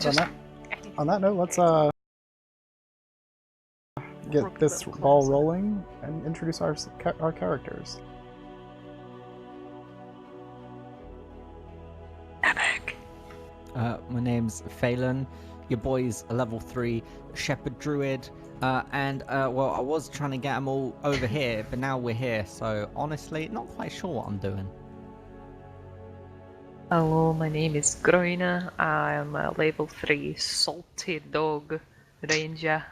Just On that note, let's get this ball rolling and introduce our characters. epic. My name's Phelan. Your boy's a level 3 shepherd druid. Well, I was trying to get them all over here, but now we're here, so honestly, not quite sure what I'm doing. Hello, my name is Groina. I am a level 3 salty dog ranger.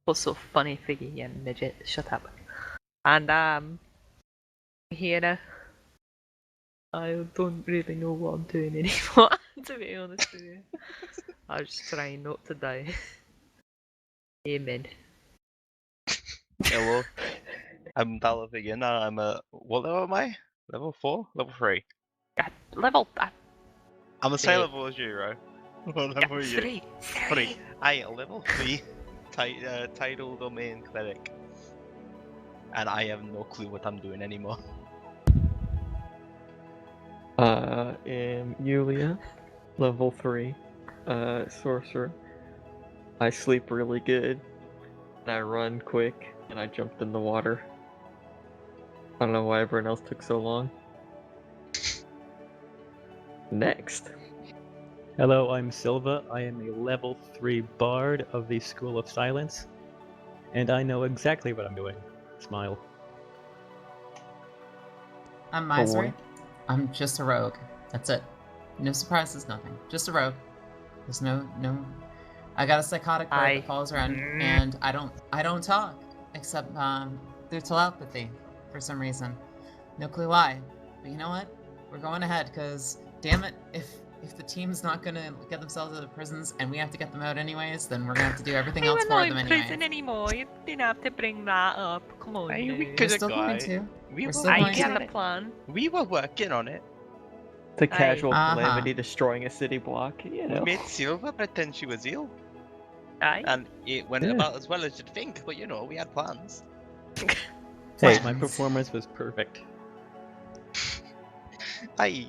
Also funny figure, you midget. Shut up. And here. I don't really know what I'm doing anymore, to be honest with you. I was just trying not to die. Amen. Hello, I'm Dalvig. I'm a what level am I? Level 4? Level 3? Level I'm the same level as you, right? What level are you? 3. Funny, I level 3 tidal domain cleric, and I have no clue what I'm doing anymore. I am Yulia, level 3, sorcerer. I sleep really good, and I run quick, and I jumped in the water. I don't know why everyone else took so long. Next. Hello, I'm Silva. I am a level 3 bard of the School of Silence, and I know exactly what I'm doing. Smile. I'm Misery. I'm just a rogue. That's it. No surprises, nothing. Just a rogue. There's no. I got a psychotic bird that follows around, and I don't talk except through telepathy for some reason. No clue why. But you know what? We're going ahead because damn it, if the team's not gonna get themselves out of the prisons and we have to get them out anyways, then we're gonna have to do everything else for them anyway. Prison anymore. You didn't have to bring that up. Come on. We're still going to. We We're were still I going get to. the plan. We were working on it. The casual Uh-huh. calamity destroying a city block, you We know. made Silva pretend she was ill, Aye. and it went about as well as you'd think. But you know, we had plans. Hey, my Plans. performance was perfect. Aye,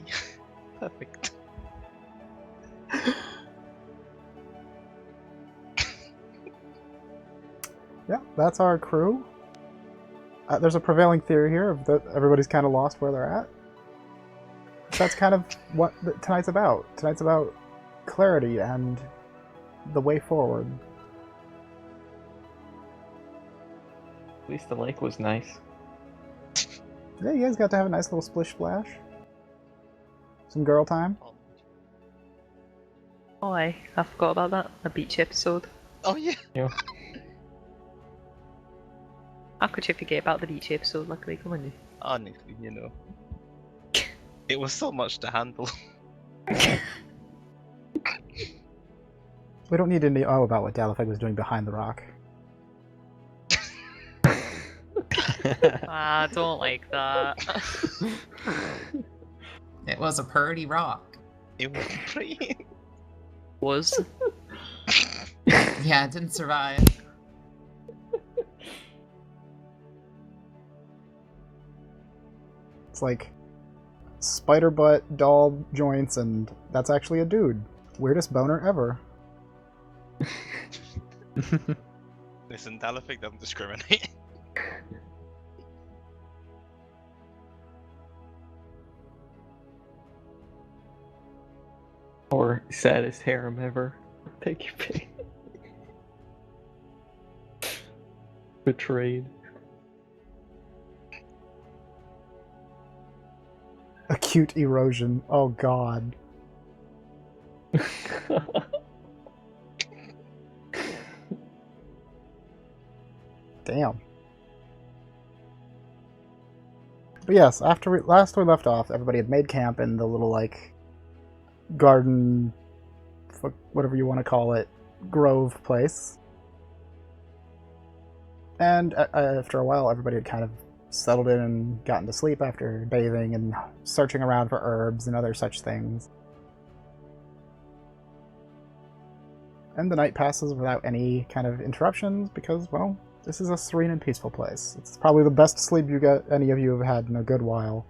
perfect. Yeah, that's our crew. There's a prevailing theory here of that everybody's kind of lost where they're at. That's kind of what tonight's about. Tonight's about clarity and the way forward. At least the lake was nice. Yeah, you guys got to have a nice little splish splash. Some girl time. Oh, I forgot about that. A beach episode. Oh yeah. Yeah. How could you forget about the beach episode? Luckily, come on. Honestly, you know, it was so much to handle. We don't need to know about what Dalifeg was doing behind the rock. I don't like that. It was a purdy rock. It was pretty. Was. Yeah, it didn't survive. It's like spider butt, doll joints, and that's actually a dude. Weirdest boner ever. Listen, Dalifig doesn't discriminate. Or saddest harem ever. Take your pick. Betrayed. Acute erosion. Oh god. Damn. But yes, after last we left off, everybody had made camp in the little, like, garden, whatever you want to call it, grove place. And after a while, everybody had kind of settled in and gotten to sleep after bathing and searching around for herbs and other such things. And the night passes without any kind of interruptions because, well, this is a serene and peaceful place. It's probably the best sleep any of you have had in a good while.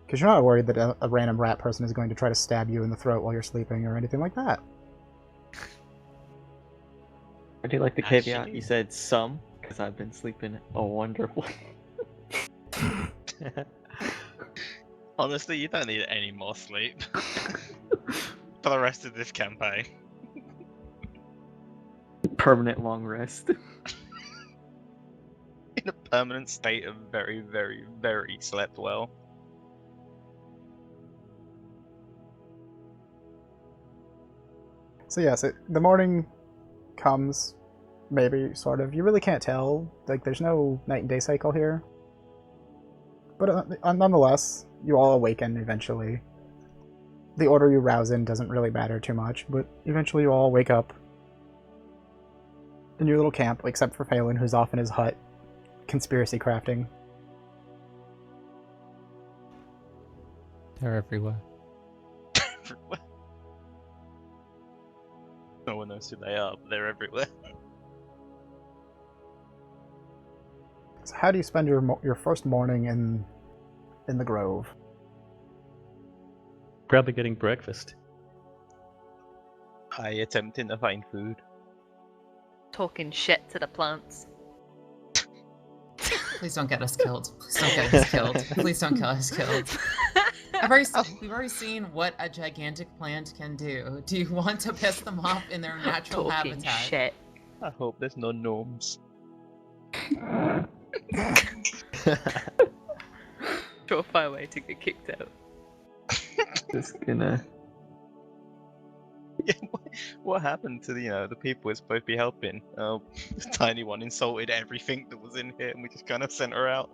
Because you're not worried that a random rat person is going to try to stab you in the throat while you're sleeping or anything like that. I do like the Actually- caveat. You said some, because I've been sleeping wonderfully. Honestly, you don't need any more sleep for the rest of this campaign. Permanent long rest. In a permanent state of very, very, very slept well. So yes, the morning comes, maybe, sort of. You really can't tell. Like, there's no night and day cycle here. But nonetheless, you all awaken eventually. The order you rouse in doesn't really matter too much, but eventually you all wake up in your little camp, except for Phelan, who's off in his hut, conspiracy crafting. They're everywhere. No one knows who they are, but they're everywhere. So how do you spend your first morning in the Grove? Probably getting breakfast. I attempting to find food. Talking shit to the plants. Please don't get us killed. Please don't get us killed. Please don't get us killed. We've already seen what a gigantic plant can do. Do you want to piss them off in their natural Talking habitat? shit. I hope there's no gnomes. Surefire way to get kicked out. Just gonna. Yeah, what happened to the people we're supposed to be helping? The tiny one insulted everything that was in here, and we just kind of sent her out.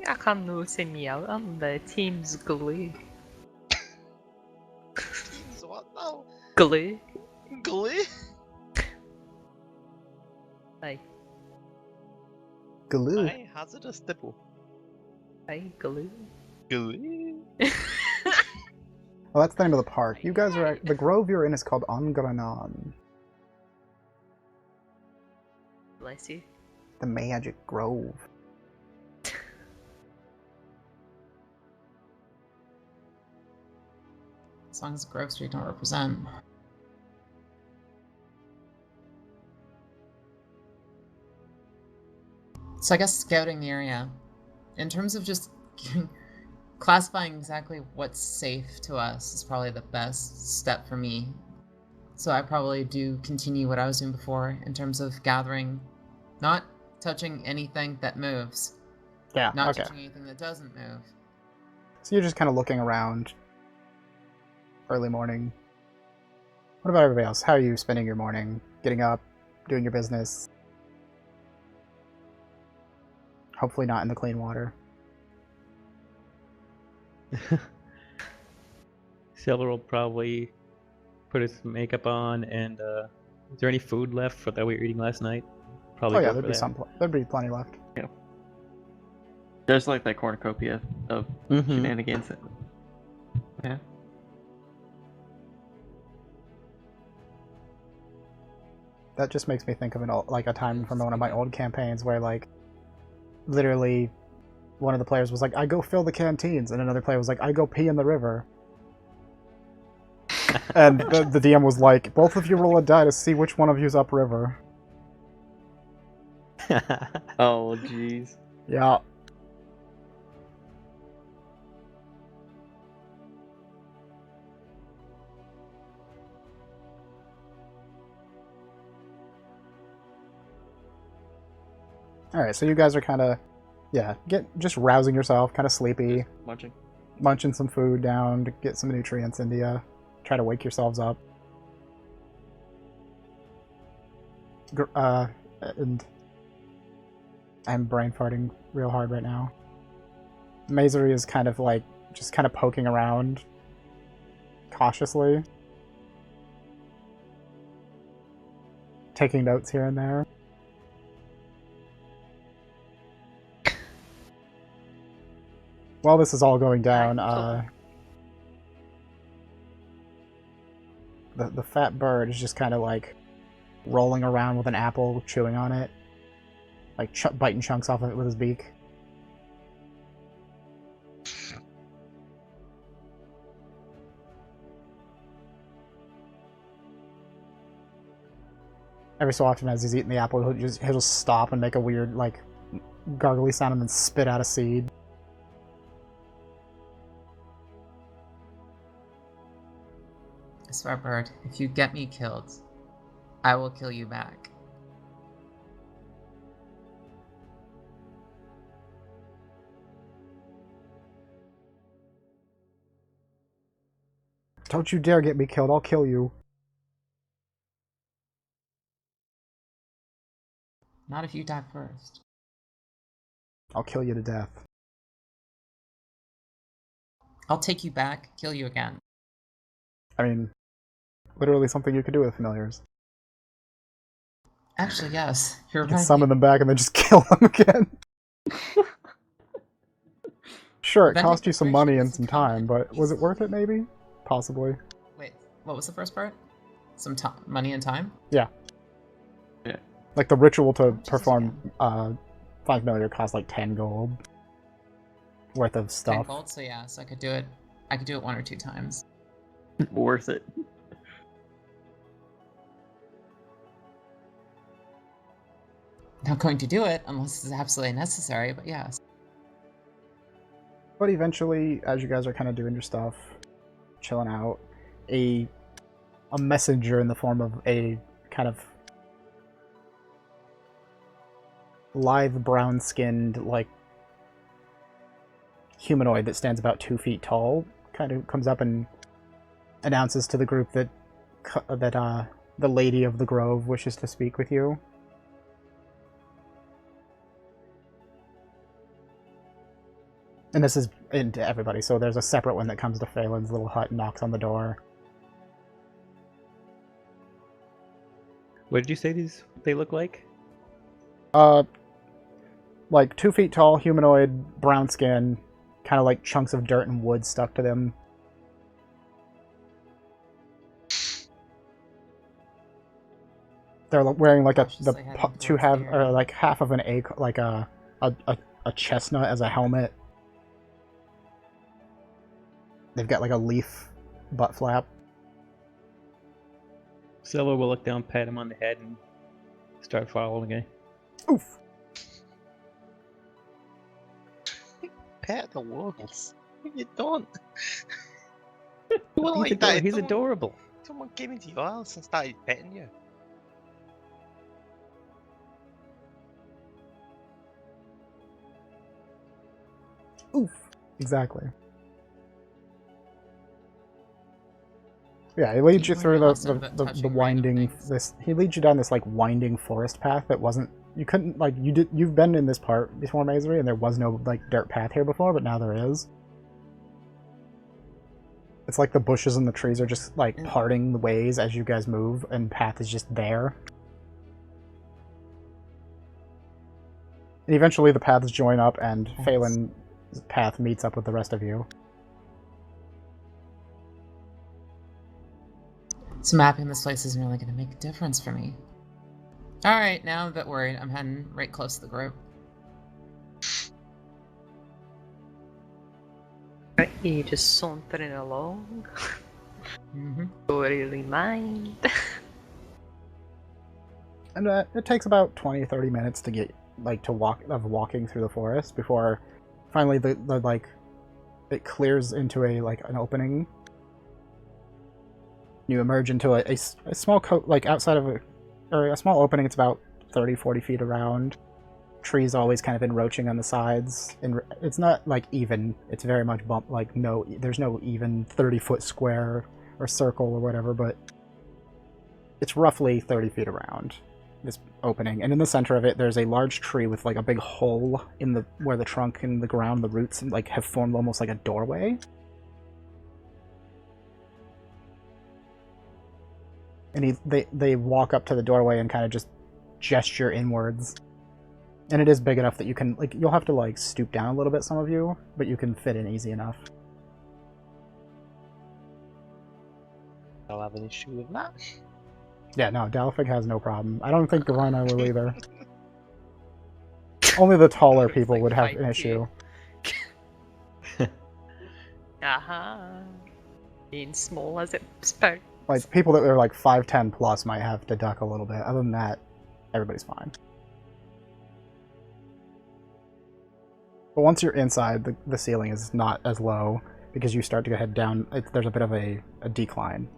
I can't no send me out. I'm the team's glue. Teams what now? Glue. Glue? Hey, Galoo. Aye, hazardous dibble. hey, glue. Glue? Well, that's the name of the park. You guys are at... The grove you're in is called Angranan. Bless you. The Magic Grove. As long as Grove Street don't represent. So I guess scouting the area. In terms of just classifying exactly what's safe to us is probably the best step for me. So I probably do continue what I was doing before in terms of gathering, not touching anything that moves, Yeah, not okay. touching anything that doesn't move. So you're just kind of looking around. Early morning. What about everybody else? How are you spending your morning? Getting up, doing your business? Hopefully not in the clean water. Silver will probably put his makeup on, and is there any food left that we were eating last night? Probably Oh yeah, go there'd for be that. there'd be plenty left. There's like that cornucopia of Mhm. shenanigans. Yeah. That just makes me think of like a time from one of my old campaigns where like literally one of the players was like, I go fill the canteens, and another player was like, I go pee in the river. And the DM was like, both of you roll a die to see which one of you's upriver. Oh, jeez. Yeah. Alright, so you guys are kind of, yeah, just rousing yourself, kind of sleepy, Munching. munching some food down to get some nutrients into you, try to wake yourselves up. And I'm brain farting real hard right now. Mazery is kind of like, just kind of poking around cautiously. Taking notes here and there. While this is all going down, the fat bird is just kind of like rolling around with an apple, chewing on it, like biting chunks off of it with his beak. every so often as he's eating the apple, he'll just stop and make a weird, like, gargly sound and then spit out a seed. I swear, Bird, if you get me killed, I will kill you back. Don't you dare get me killed, I'll kill you. Not if you die first. I'll kill you to death. I'll take you back, kill you again. I mean, literally something you could do with familiars. Actually, yes, you're You can right. summon them back and then just kill them again. Sure, it Vending cost you some decoration money and is some a common time, but was it piece worth of- it maybe? Possibly. Wait, what was the first part? Some money and time? Like the ritual to How much is it perform again? 5 million cost like 10 gold worth of 10 stuff. gold, so yeah, so I could do it 1 or 2 times. Worth it. Not going to do it unless it's absolutely necessary, but yes. But eventually, as you guys are kind of doing your stuff, chilling out, a messenger in the form of a kind of live brown-skinned, like, humanoid that stands about 2 feet tall kind of comes up and announces to the group that the Lady of the Grove wishes to speak with you. And this is into everybody, so there's a separate one that comes to Phelan's little hut and knocks on the door. What did you say they look like? Like 2 feet tall, humanoid, brown skin, kind of like chunks of dirt and wood stuck to them. They're wearing like Cautiously heading towards the area. like half of an like a chestnut as a helmet. They've got like a leaf butt flap. Silva will look down, pat him on the head, and start following it. Oof. Pet the walls. You don't. You were like that. He's adorable. Someone came into your house and started petting you. Oof. Exactly. Yeah, he leads you Teach through me a lesson about the touching random winding things. he leads you down this like winding forest path that wasn't you've been in this part before, Mazery, and there was no like dirt path here before, but now there is. It's like the bushes and the trees are just like parting the ways as you guys move, and path is just there. And eventually the paths join up, and Phelan's path meets up with the rest of you. So mapping this place isn't really going to make a difference for me. Alright, now I'm a bit worried. I'm heading right close to the group. Right, you just sauntering along. Mm-hmm. Don't really mind. And it takes about 20-30 minutes to get walking through the forest before finally the like it clears into an opening. You emerge into a small outside of a small opening. It's about 30-40 feet around. Trees always kind of encroaching on the sides, and it's not like even. It's very much there's no even 30-foot square or circle or whatever, but it's roughly 30 feet around this opening. And in the center of it, there's a large tree with like a big hole in where the trunk and the ground, the roots like have formed almost like a doorway. And they walk up to the doorway and kind of just gesture inwards. And it is big enough that you can, you'll have to stoop down a little bit, some of you, but you can fit in easy enough. I'll have an issue with that. Yeah, no, Dalifig has no problem. I don't think Garina will either. Only the taller people would have an issue. Aha. Being small as it spoke. Like, people that are like 5'10 plus might have to duck a little bit. Other than that, everybody's fine. But once you're inside, the ceiling is not as low because you start to head down. There's a bit of a decline.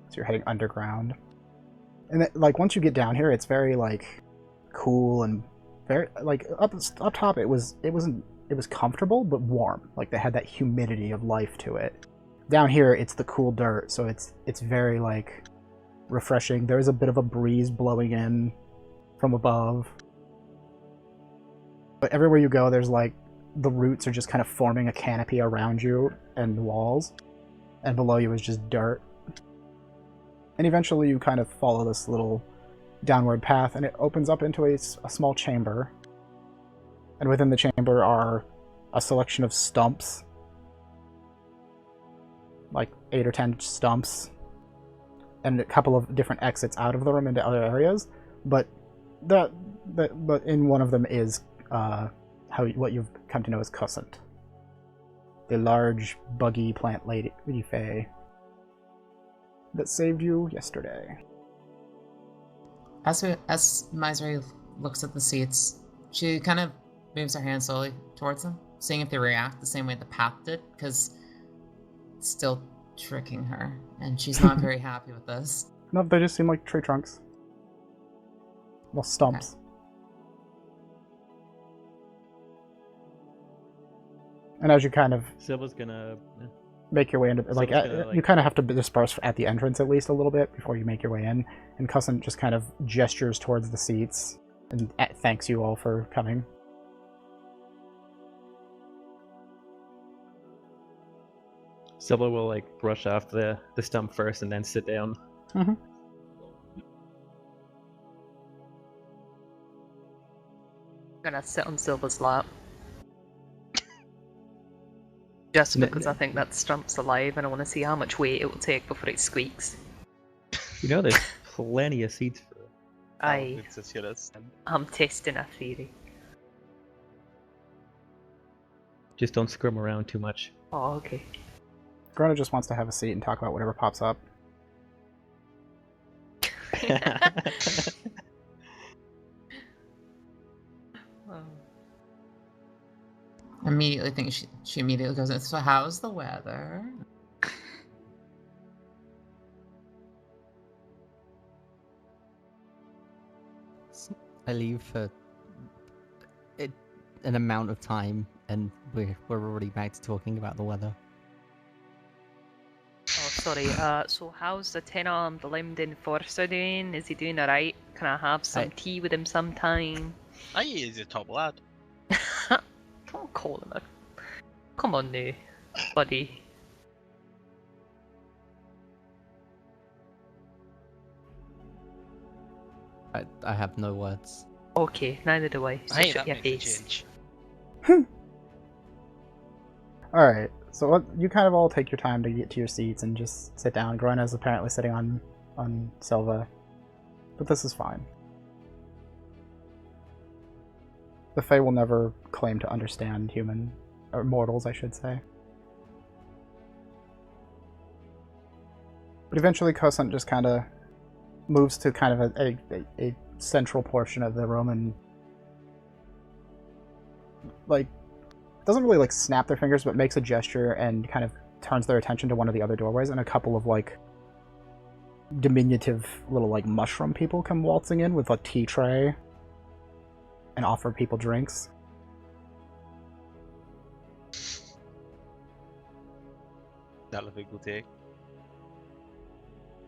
So you're heading underground. And like once you get down here, it's very like cool and very like up top. It was comfortable but warm. Like they had that humidity of life to it. Down here, it's the cool dirt, so it's very like refreshing. There's a bit of a breeze blowing in from above. But everywhere you go, there's like the roots are just kind of forming a canopy around you and the walls, and below you is just dirt. And eventually you kind of follow this little downward path, and it opens up into a small chamber. And within the chamber are a selection of stumps, like 8 or 10 stumps, and a couple of different exits out of the room into other areas. But but in one of them is what you've come to know as Cussant, the large, buggy plant lady fae that saved you yesterday. As Misery looks at the seats, she kind of moves her hand slowly towards them, seeing if they react the same way the path did, because it's still tricking her, and she's not very happy with this. No, they just seem like tree trunks. Well, stumps. Okay. And as you kind of Silva's gonna. make your way into, like, gonna, you kind of have to disperse at the entrance at least a little bit before you make your way in. And Cussant just kind of gestures towards the seats and thanks you all for coming. Silva will like brush off the stump first and then sit down. Mm-hmm. I'm gonna sit on Silva's lap. Just because I think that stump's alive and I want to see how much weight it will take before it squeaks. You know, there's plenty of seats for it. I'm testing a theory. Just don't scrum around too much. Oh, okay. Grona just wants to have a seat and talk about whatever pops up. Immediately think she immediately goes, so how's the weather? I leave for an amount of time, and we're already back to talking about the weather. Oh, sorry. So how's the 10-armed limbed enforcer doing? Is he doing alright? Can I have some tea with him sometime? Aye, he's a top lad. Don't call him a... Come on now, buddy. I have no words. Okay, neither do I. So Aye, shut that your makes a face. change. Alright, so you kind of all take your time to get to your seats and just sit down. Grona's apparently sitting on Silva, but this is fine. The Fae will never claim to understand human, or mortals, I should say. But eventually Cussant just kind of moves to kind of a central portion of the room and, like, doesn't really, like, snap their fingers, but makes a gesture and kind of turns their attention to one of the other doorways, and a couple of, like, diminutive little, like, mushroom people come waltzing in with a tea tray and offer people drinks. That'll be a good take.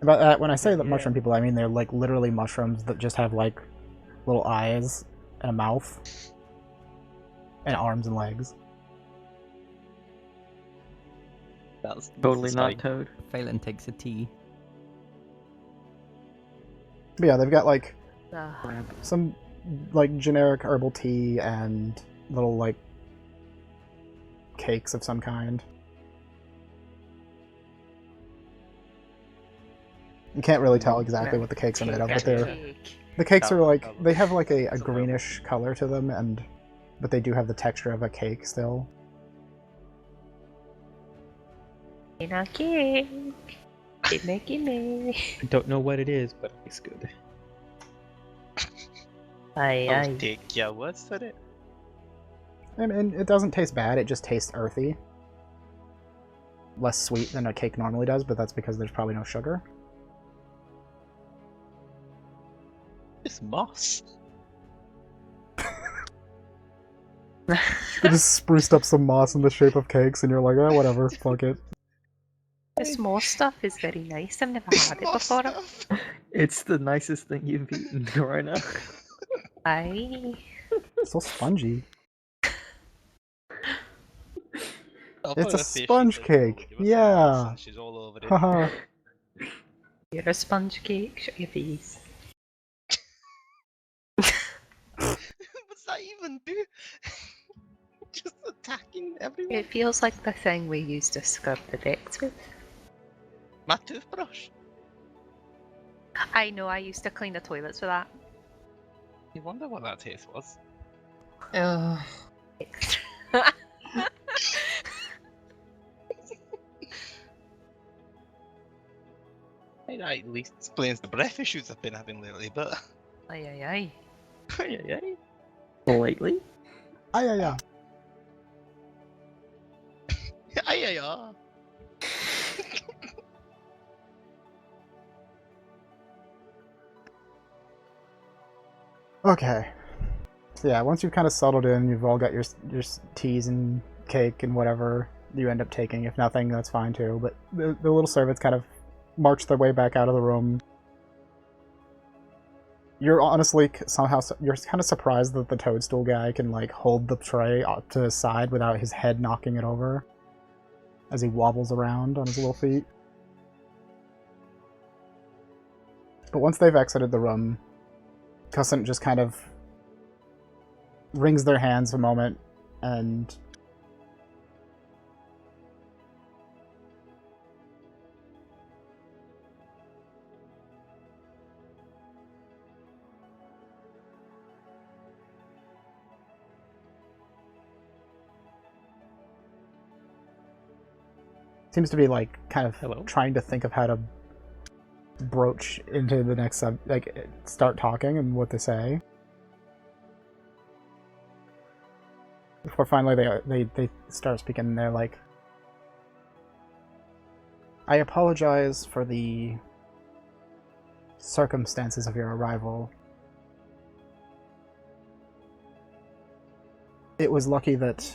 About that, when I say that mushroom people, I mean they're like literally mushrooms that just have like little eyes and a mouth and arms and legs. That's totally not Toad. Phelan takes a tea. But yeah, they've got like Ah, some like generic herbal tea and little like cakes of some kind. You can't really tell exactly what the cakes are made of, but the cakes are like, they have like a greenish color to them, but they do have the texture of a cake still. In a cake. Gimme. I don't know what it is, but it's good. Aye, I'll aye. take your words for it. I mean, it doesn't taste bad, it just tastes earthy. Less sweet than a cake normally does, but that's because there's probably no sugar. It's moss. You just spruced up some moss in the shape of cakes, and you're like, oh, whatever, fuck it. The small stuff is very nice. I've never had it Moss before. stuff. It's the nicest thing you've eaten right now. Aye. So spongy. I'll It's put a her face, sponge she's like, cake. "Oh, give us some moss," Yeah. and she's all over it. Haha. You're a sponge cake. Shut your face. What's that even do? Just attacking everyone. It feels like the thing we used to scrub the decks with. My toothbrush. I know, I used to clean the toilets with that. You wonder what that taste was. Ugh. Hey, that at least explains the breath issues I've been having lately, but... Aye, aye, aye. Ay, ay, Lately? Ah, yeah, yeah. ay. Ay, ay, ay. Okay. So yeah, once you've kind of settled in, you've all got your teas and cake and whatever you end up taking. If nothing, that's fine too. But the little servants kind of march their way back out of the room. You're honestly somehow you're kind of surprised that the toadstool guy can like hold the tray up to his side without his head knocking it over as he wobbles around on his little feet. But once they've exited the room, Cussant just kind of wrings their hands a moment and seems to be like kind of Hello? trying to think of how to broach into the next like start talking and what to say before finally they start speaking. And they're like, I apologize for the circumstances of your arrival. It was lucky that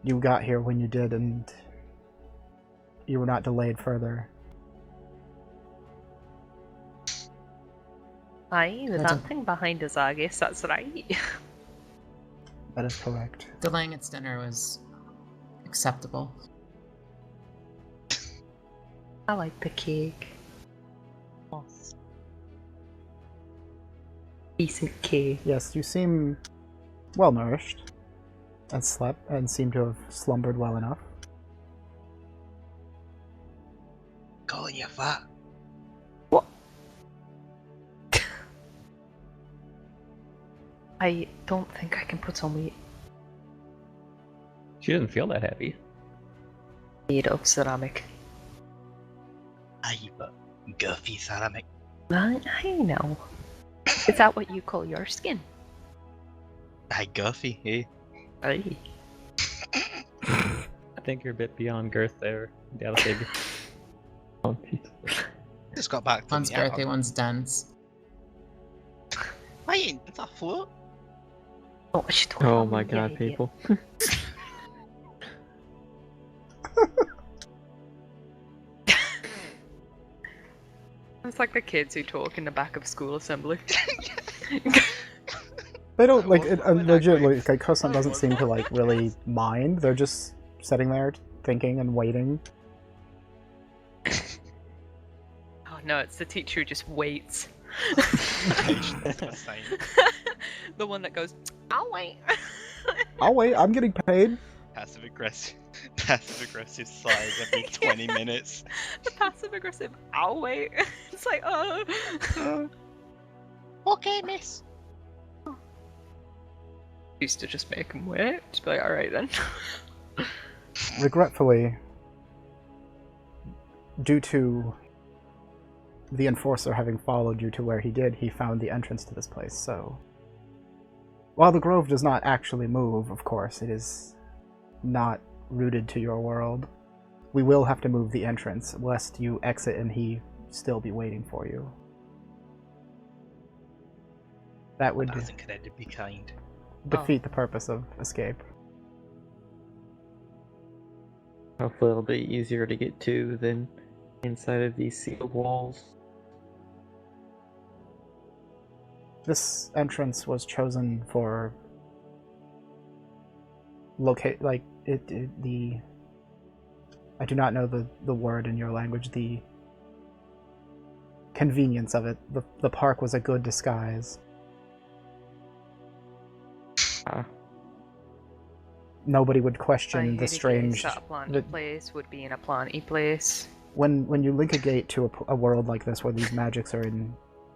you got here when you did and you were not delayed further. Aye, the That's a- dancing behind us, I guess that's right. That is correct. Delaying its dinner was acceptable. I like the cake. Decent cake. Yes, you seem well nourished and slept and seem to have slumbered well enough. Calling you fat. I don't think I can put on weight. She doesn't feel that heavy. Made of ceramic. Aye, but Guffy ceramic. I know. Is that what you call your skin? Aye, Guffy, eh? Aye. I think you're a bit beyond girth there, Dallas. Oh, Jesus. Just got back to One's me. girthy, one's dense. I ain't. It's a float. Oh, she told Oh me, my you god, idiot. people. It's like the kids who talk in the back of school assembly. They don't I like wasn't it, going that legitimately. quick. Like Kusan I doesn't seem to like wasn't. really mind. They're just sitting there thinking and waiting. Oh no, it's the teacher who just waits. Patience for sign. The one that goes, I'll wait. I'll wait. I'm getting paid. Passive aggressive sighs every 20 minutes. The passive aggressive, I'll wait. It's like, oh. Okay, miss. Used to just make him wait. Just be like, alright then. Regretfully, due to the Enforcer having followed you to where he did, he found the entrance to this place, so... While the Grove does not actually move, of course, it is not rooted to your world. We will have to move the entrance, lest you exit and he still be waiting for you. That would That's incredibly kind. defeat the purpose of escape. Hopefully it'll be easier to get to than inside of these sealed walls. This entrance was chosen for the I do not know the word in your language, the convenience of it. The park was a good disguise. Nobody would question the strange... That a planty place would be in a planty place. When you link a gate to a world like this where these magics are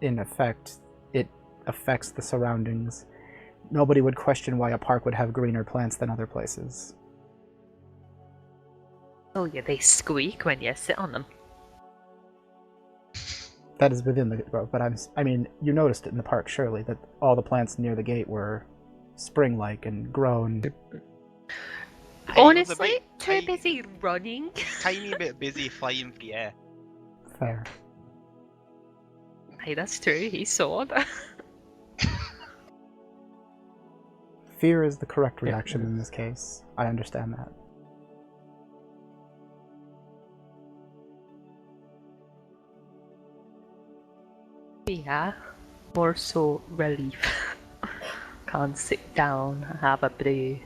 in effect, it affects the surroundings. Nobody would question why a park would have greener plants than other places. Oh yeah, they squeak when you sit on them. That is within the grove, but I mean, you noticed it in the park, surely, that all the plants near the gate were spring-like and grown. Honestly, too busy running. Tiny bit busy flying through the air. Fair. Hey, that's true, he saw that. Fear is the correct reaction in this case. I understand that. Yeah, more so relief. Can't sit down, have a brew,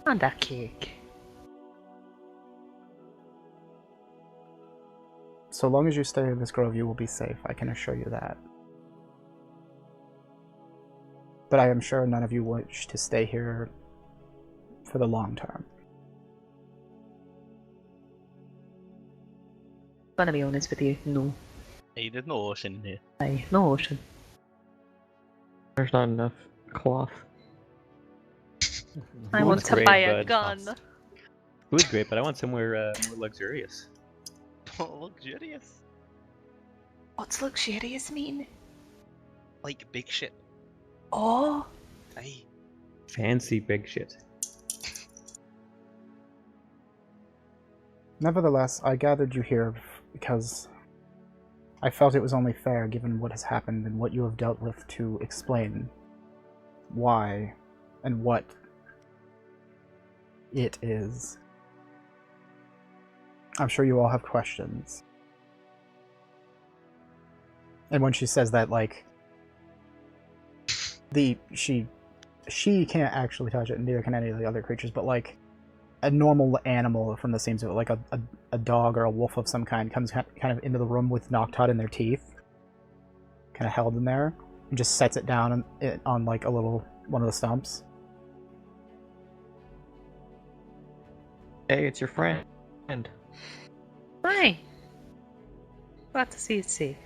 and a cake. So long as you stay in this grove, you will be safe, I can assure you that. But I am sure none of you wish to stay here for the long term. Gonna be honest with you, no. Hey, there's no ocean in here. Aye, no ocean. There's not enough cloth. I want to Great, buy a bud. gun. Food's great, but I want somewhere more luxurious. Luxurious. What's luxurious mean? Like big shit. Oh, Aye. Fancy big shit. Nevertheless, I gathered you here because I felt it was only fair, given what has happened and what you have dealt with, to explain why and what it is. I'm sure you all have questions. And when she says that, like, she can't actually touch it, and neither can any of the other creatures, but like a normal animal from the seams of it, like a dog or a wolf of some kind, comes kind of into the room with Noctod in their teeth, kind of held in there, and just sets it down on like a little one of the stumps. Hey, it's your friend. hi. Glad to see you safe.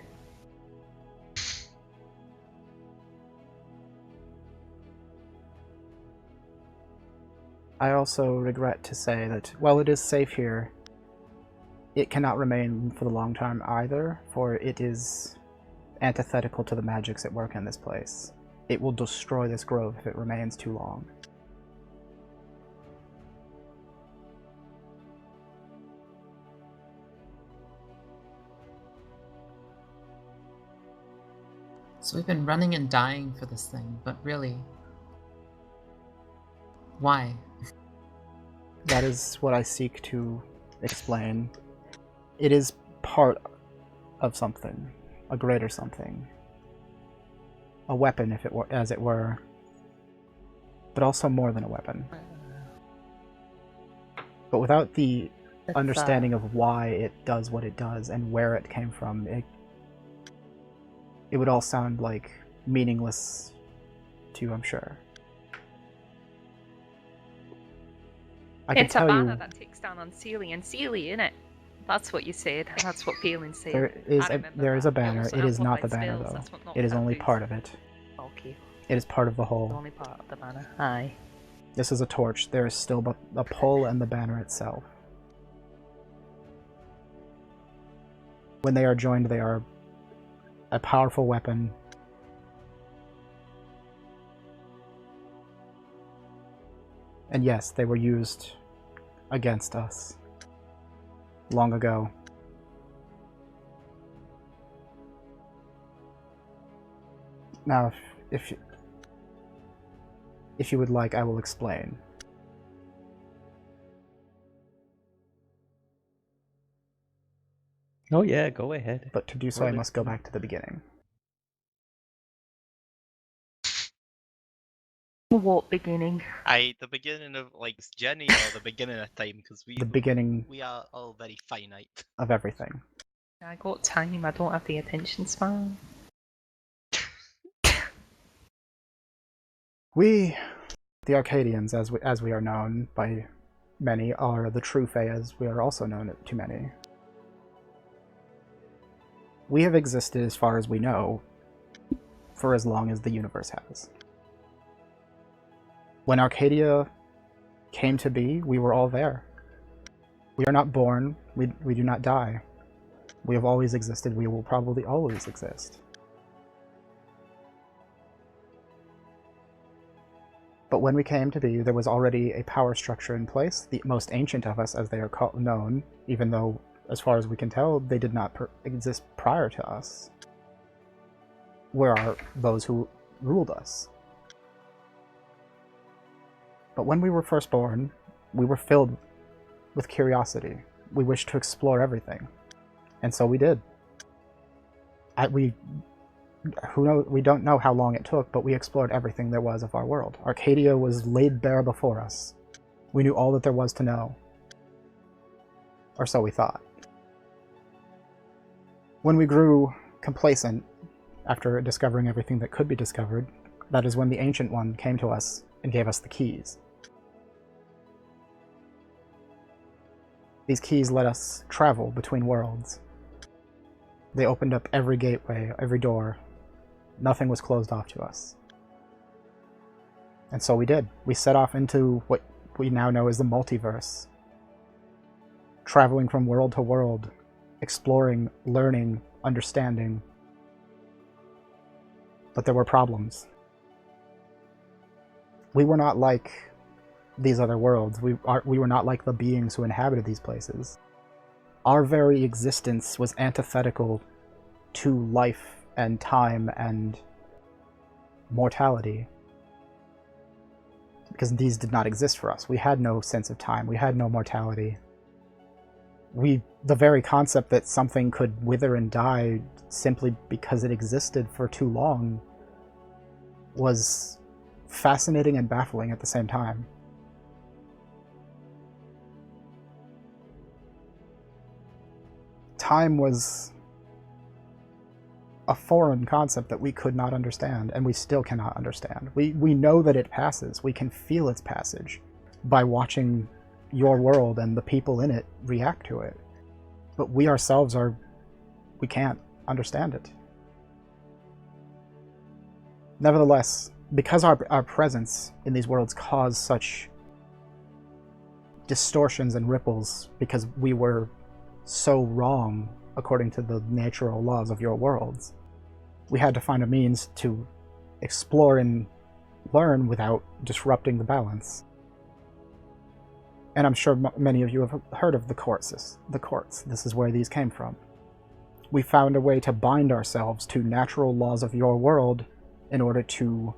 I also regret to say that while it is safe here, it cannot remain for the long term either, for it is antithetical to the magics at work in this place. It will destroy this grove if it remains too long. So we've been running and dying for this thing, but really, why? That is what I seek to explain. It is part of something, a greater something. A weapon, if it were, as it were, but also more than a weapon. But without the understanding of why it does what it does and where it came from, it would all sound like meaningless to you, I'm sure. It's a banner that takes down on Sealy, and Sealy, innit? That's what you said. That's what Phelan said. There is a banner. It is not the banner, though. It is only part of it. Okay. It is part of the whole. Only part of the banner. Aye. This is a torch. There is still but a pole and the banner itself. When they are joined, they are a powerful weapon. And yes, they were used against us long ago. Now, if you would like, I will explain. Oh yeah, go ahead. But to do so, I must go back to the beginning. What beginning? The beginning of like this journey or the beginning of time, because The beginning we are all very finite. of everything. I got time, I don't have the attention span. We, the Arcadians, as we are known by many, are the true Fae, as we are also known to many. We have existed, as far as we know, for as long as the universe has. When Arcadia came to be, we were all there. We are not born, we do not die. We have always existed, we will probably always exist. But when we came to be, there was already a power structure in place. The most ancient of us, as they are known, even though, as far as we can tell, they did not exist prior to us, were those who ruled us. But when we were first born, we were filled with curiosity. We wished to explore everything. And so we did. We don't know how long it took, but we explored everything there was of our world. Arcadia was laid bare before us. We knew all that there was to know. Or so we thought. When we grew complacent, after discovering everything that could be discovered, that is when the Ancient One came to us and gave us the keys. These keys let us travel between worlds. They opened up every gateway, every door. Nothing was closed off to us. And so we did. We set off into what we now know as the multiverse. Traveling from world to world, exploring, learning, understanding. But there were problems. We were not like these other worlds. We were not like the beings who inhabited these places. Our very existence was antithetical to life and time and mortality, because these did not exist for us. We had no sense of time. We had no mortality. The very concept that something could wither and die simply because it existed for too long was fascinating and baffling at the same time. Time was a foreign concept that we could not understand, and we still cannot understand. We know that it passes. We can feel its passage by watching your world and the people in it react to it. But we ourselves we can't understand it. Nevertheless, because our presence in these worlds caused such distortions and ripples, because we were so wrong according to the natural laws of your worlds, we had to find a means to explore and learn without disrupting the balance. And I'm sure many of you have heard of the courts. This is where these came from. We found a way to bind ourselves to natural laws of your world in order to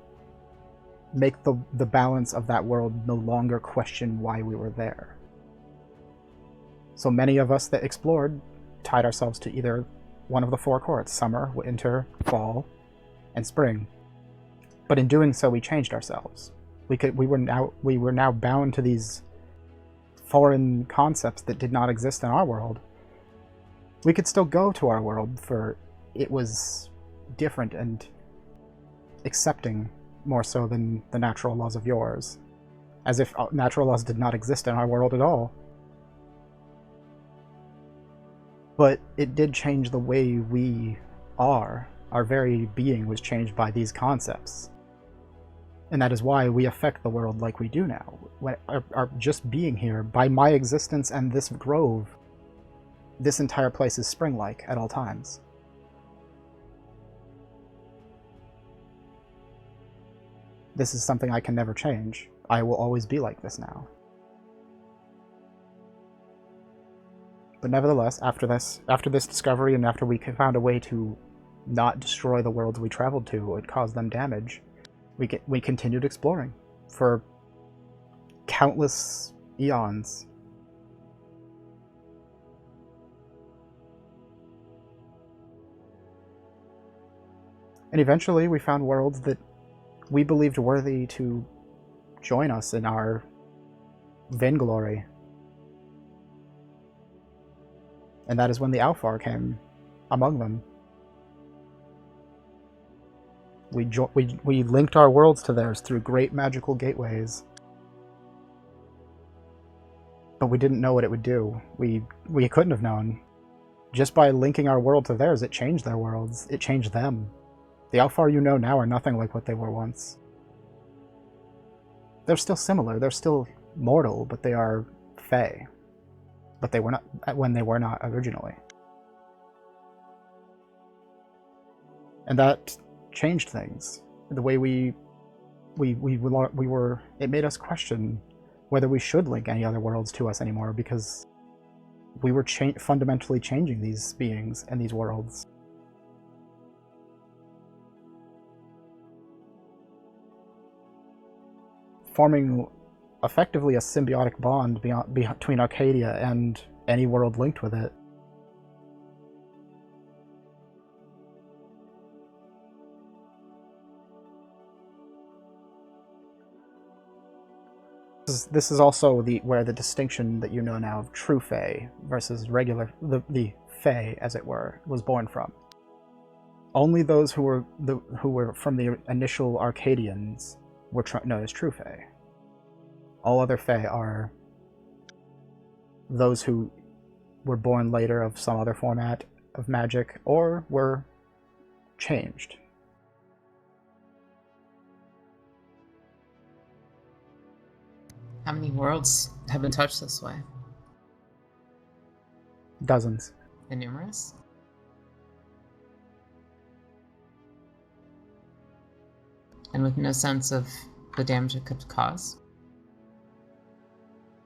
make the balance of that world no longer question why we were there. So many of us that explored tied ourselves to either one of the four courts: summer, winter, fall, and spring. But in doing so, we changed ourselves. We were now bound to these foreign concepts that did not exist in our world. We could still go to our world, for it was different and accepting more so than the natural laws of yours, as if natural laws did not exist in our world at all. But it did change the way we are. Our very being was changed by these concepts. And that is why we affect the world like we do now. Our just being here, by my existence and this grove, this entire place is spring-like at all times. This is something I can never change. I will always be like this now. But nevertheless, after this discovery, and after we found a way to not destroy the worlds we traveled to and cause them damage, we continued exploring for countless eons. And eventually we found worlds that we believed worthy to join us in our vainglory. And that is when the Alfar came among them. We linked our worlds to theirs through great magical gateways. But we didn't know what it would do. We couldn't have known. Just by linking our world to theirs, it changed their worlds. It changed them. The Alfar you know now are nothing like what they were once. They're still similar. They're still mortal, but they are Fae. But they were not when they were not originally. And that changed things. The way we were, it made us question whether we should link any other worlds to us anymore, because we were fundamentally changing these beings and these worlds. Forming effectively a symbiotic bond between Arcadia and any world linked with it. This is also where the distinction that you know now of true Fae versus regular, the Fae, as it were, was born from. Only those who were from the initial Arcadians were known as true Fae. All other Fae are those who were born later of some other format of magic or were changed. How many worlds have been touched this way? Dozens. And numerous? And with no sense of the damage it could cause?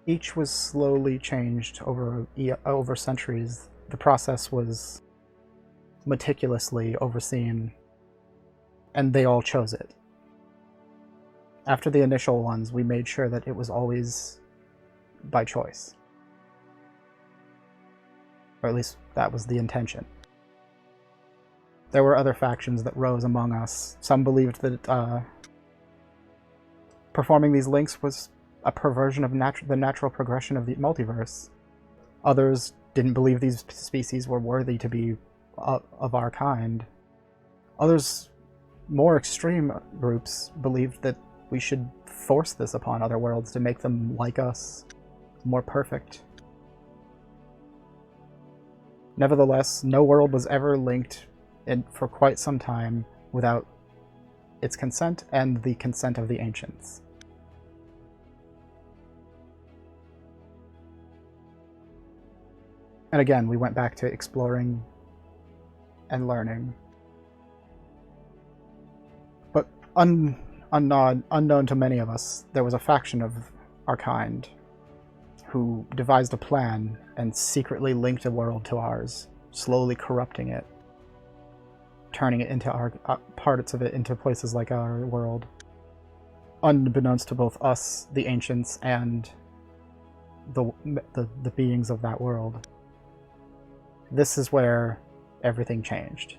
Each was slowly changed over centuries. The process was meticulously overseen, and they all chose it. After the initial ones, we made sure that it was always by choice. Or at least that was the intention. There were other factions that rose among us. Some believed that performing these links was a perversion of the natural progression of the multiverse. Others didn't believe these species were worthy to be of our kind. Others, more extreme groups, believed that we should force this upon other worlds to make them like us, more perfect. Nevertheless, no world was ever linked for quite some time without its consent and the consent of the ancients. And again, we went back to exploring and learning. But unknown to many of us, there was a faction of our kind who devised a plan and secretly linked a world to ours, slowly corrupting it, turning it into parts of it into places like our world, unbeknownst to both us, the ancients, and the beings of that world. This is where everything changed.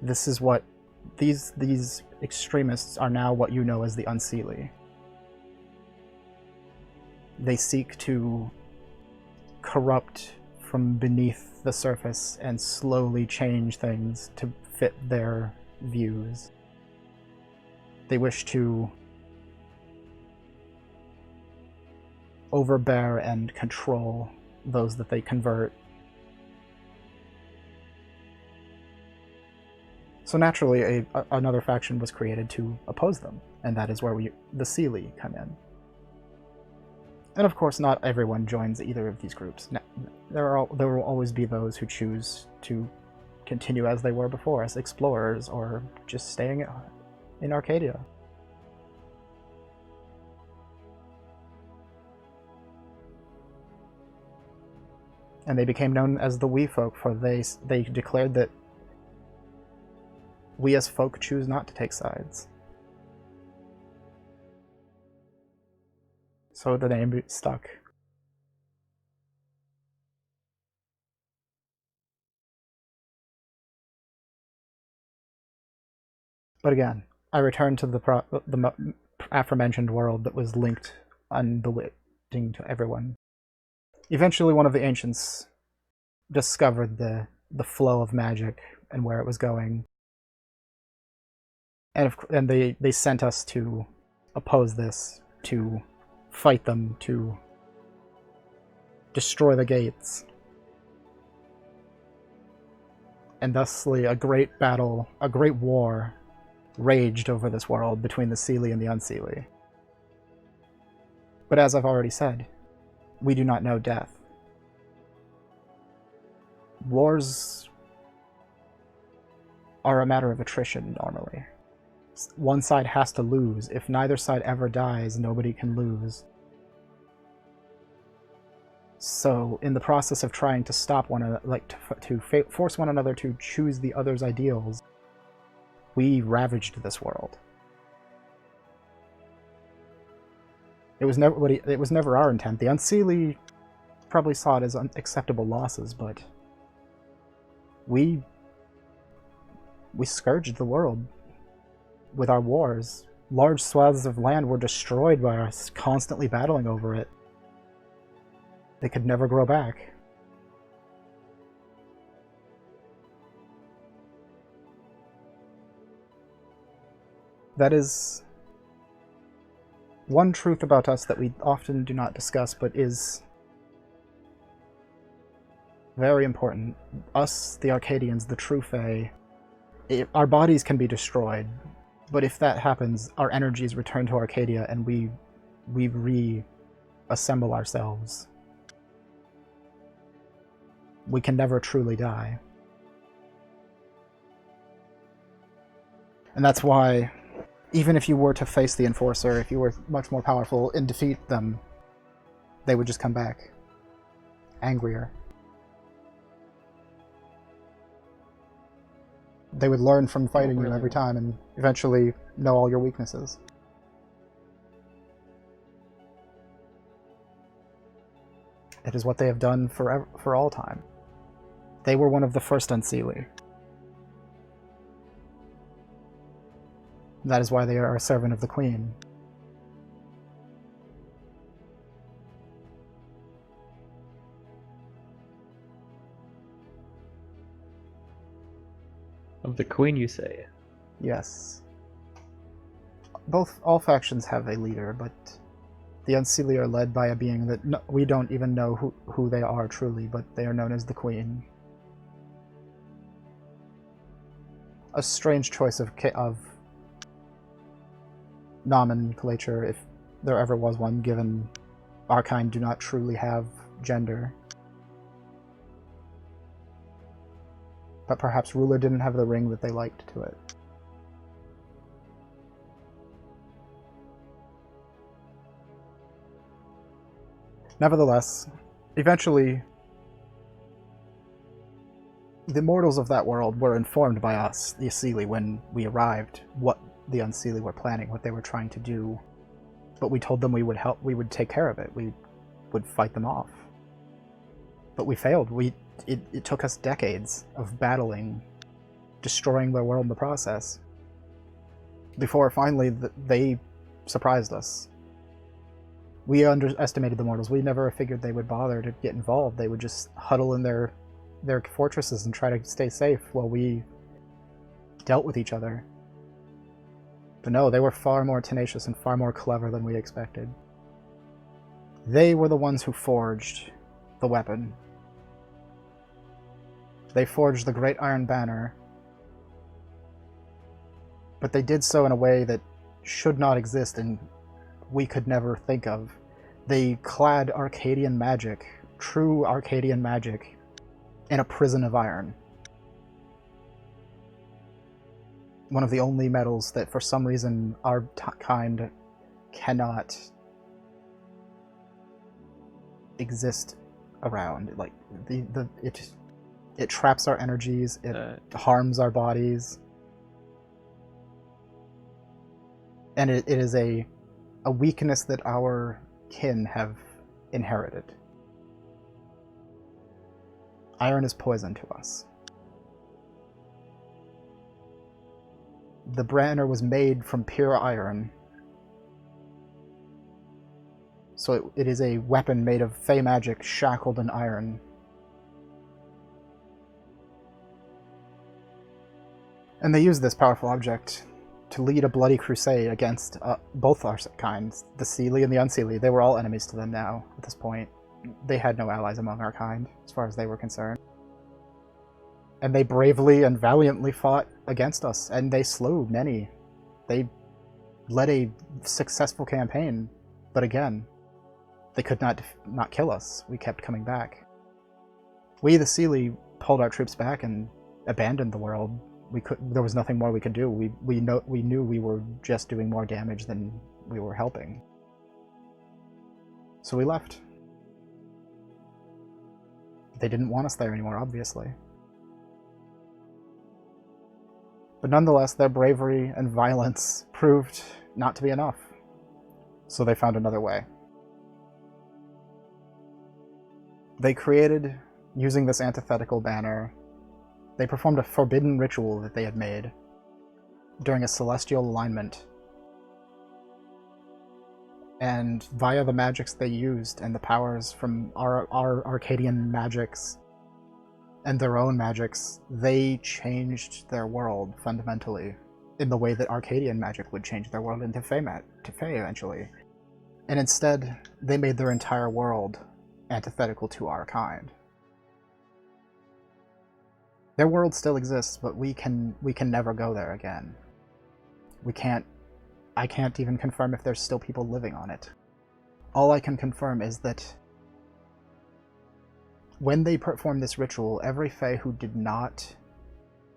This is what these extremists are now what you know as the Unseelie. They seek to corrupt from beneath the surface and slowly change things to fit their views. They wish to overbear and control those that they convert. So naturally, another faction was created to oppose them, and that is where the Seelie come in. And of course, not everyone joins either of these groups. There will always be those who choose to continue as they were before, as explorers, or just staying in Arcadia. And they became known as the We Folk, for they declared that we as folk choose not to take sides. So the name stuck. But again, I return to the aforementioned world that was linked unbewitching to everyone. Eventually, one of the ancients discovered the flow of magic and where it was going, and they sent us to oppose this, to fight them, to destroy the gates. And thusly, a great battle, a great war, raged over this world between the Seelie and the Unseelie. But as I've already said, we do not know death. Wars are a matter of attrition, normally. One side has to lose. If neither side ever dies, nobody can lose. So, in the process of trying to stop one another, force one another to choose the other's ideals, we ravaged this world. It was never our intent. The Unseelie probably saw it as unacceptable losses, but we scourged the world with our wars. Large swaths of land were destroyed by us constantly battling over it. They could never grow back. That is one truth about us that we often do not discuss, but is very important. Us, the Arcadians, the true Fae, our bodies can be destroyed, but if that happens, our energies return to Arcadia and we reassemble ourselves. We can never truly die. And that's why, even if you were to face the Enforcer, if you were much more powerful and defeat them, they would just come back angrier. They would learn from fighting you every time and eventually know all your weaknesses. It is what they have done for all time. They were one of the first Unseelie. That is why they are a servant of the Queen. Of the Queen, you say? Yes. All factions have a leader, but the Unseelie are led by a being that we don't even know who they are truly, but they are known as the Queen. A strange choice of nomenclature, if there ever was one, given our kind do not truly have gender. But perhaps ruler didn't have the ring that they liked to it. Nevertheless, eventually, the mortals of that world were informed by us, the Seelie, when we arrived, what the Unseelie were planning, what they were trying to do. But we told them we would help, we would take care of it, we would fight them off. But we failed. It took us decades of battling, destroying their world in the process, before finally they surprised us. We underestimated the mortals. We never figured they would bother to get involved. They would just huddle in their fortresses and try to stay safe while we dealt with each other. But no, they were far more tenacious and far more clever than we expected. They were the ones who forged the weapon. They forged the Great Iron Banner, but they did so in a way that should not exist and we could never think of. They clad Arcadian magic, true Arcadian magic, in a prison of iron. One of the only metals that for some reason our kind cannot exist around. Like it traps our energies, it harms our bodies. And it is a weakness that our kin have inherited. Iron is poison to us. The banner was made from pure iron. So it is a weapon made of fey magic shackled in iron. And they used this powerful object to lead a bloody crusade against both our kinds, the Seelie and the Unseelie. They were all enemies to them now, at this point. They had no allies among our kind, as far as they were concerned. And they bravely and valiantly fought against us, and they slew many. They led a successful campaign, but again, they could not kill us. We kept coming back. We, the Seelie, pulled our troops back and abandoned the world. There was nothing more we could do. We knew we were just doing more damage than we were helping. So we left. They didn't want us there anymore, obviously. But nonetheless, their bravery and violence proved not to be enough. So they found another way. They created, using this antithetical banner, they performed a forbidden ritual that they had made during a celestial alignment. And via the magics they used and the powers from our Arcadian magics and their own magics, they changed their world fundamentally in the way that Arcadian magic would change their world into Fey eventually. And instead, they made their entire world antithetical to our kind. Their world still exists, but we can never go there again. I can't even confirm if there's still people living on it. All I can confirm is that when they performed this ritual, every Fae who did not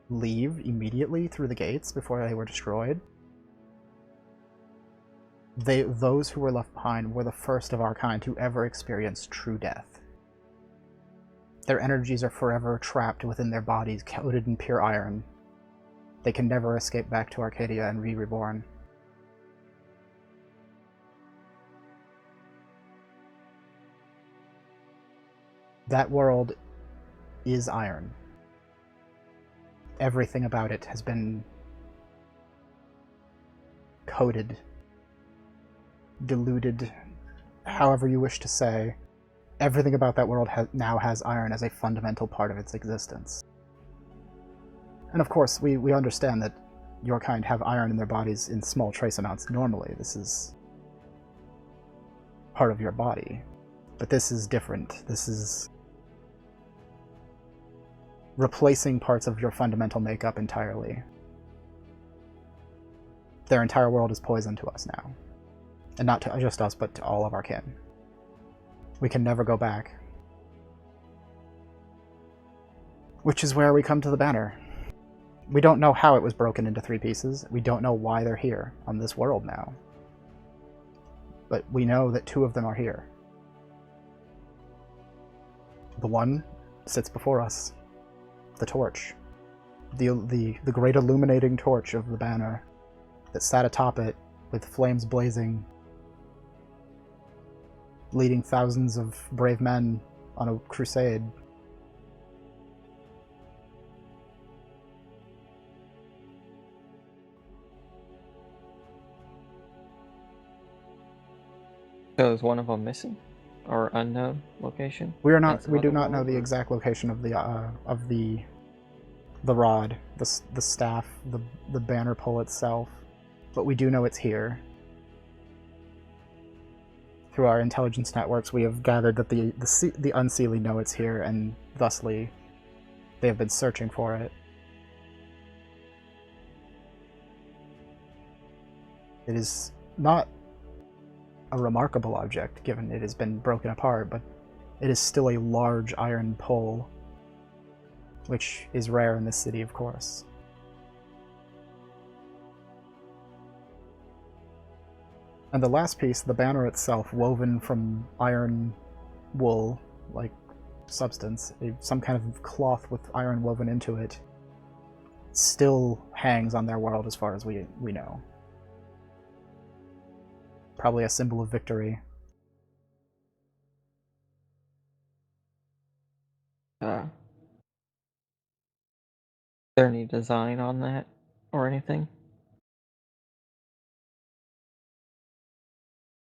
leave immediately through the gates before they were destroyed, those who were left behind were the first of our kind to ever experience true death. Their energies are forever trapped within their bodies, coated in pure iron. They can never escape back to Arcadia and be reborn. That world is iron. Everything about it has been coated, diluted, however you wish to say. Everything about that world now has iron as a fundamental part of its existence. And of course, we understand that your kind have iron in their bodies in small trace amounts normally. This is part of your body. But this is different. This is replacing parts of your fundamental makeup entirely. Their entire world is poison to us now. And not to just us, but to all of our kin. We can never go back. Which is where we come to the banner. We don't know how it was broken into 3 pieces. We don't know why they're here on this world now. But we know that 2 of them are here. The one sits before us. The torch. The great illuminating torch of the banner that sat atop it with flames blazing, leading thousands of brave men on a crusade. So is one of them missing, or unknown location? We do not know the exact location of the rod, the staff, the banner pole itself, but we do know it's here. Through our intelligence networks, we have gathered that the Unseelie know it's here, and thusly, they have been searching for it. It is not a remarkable object, given it has been broken apart, but it is still a large iron pole, which is rare in this city, of course. And the last piece, the banner itself, woven from iron wool, like substance, some kind of cloth with iron woven into it, still hangs on their world as far as we know. Probably a symbol of victory. Is there any design on that or anything?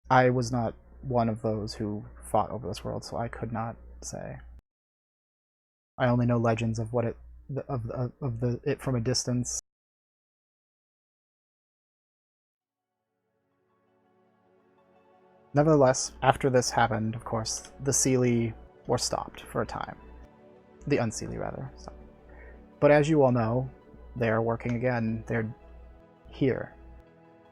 I was not one of those who fought over this world, so I could not say. I only know legends of what it from a distance. Nevertheless, after this happened, of course, the Seelie were stopped for a time. The Unseelie, rather. Stopped. But as you all know, they are working again. They're here.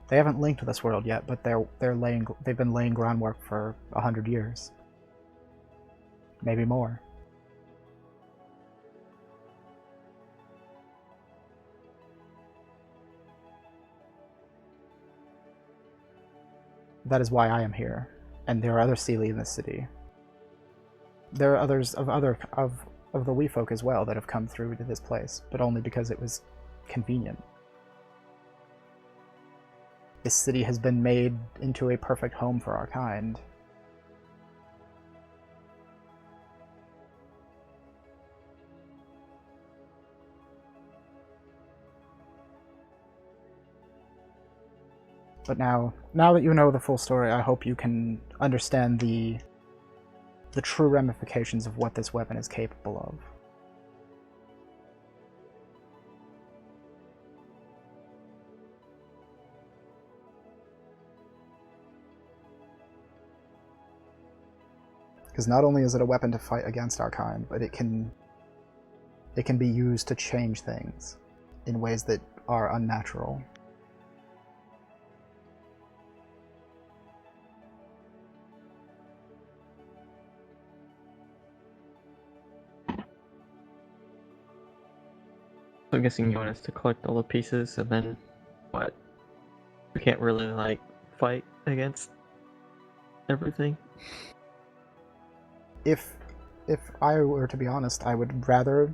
They haven't linked to this world yet, but they've been laying groundwork for 100 years. Maybe more. That is why I am here, and there are other Seelie in this city. There are others of the Wee folk as well that have come through to this place, but only because it was convenient. This city has been made into a perfect home for our kind. But now that you know the full story, I hope you can understand the true ramifications of what this weapon is capable of. Because not only is it a weapon to fight against our kind, but it can be used to change things in ways that are unnatural. I'm guessing you want us to collect all the pieces and then what? We can't really like fight against everything. If I were to be honest, I would rather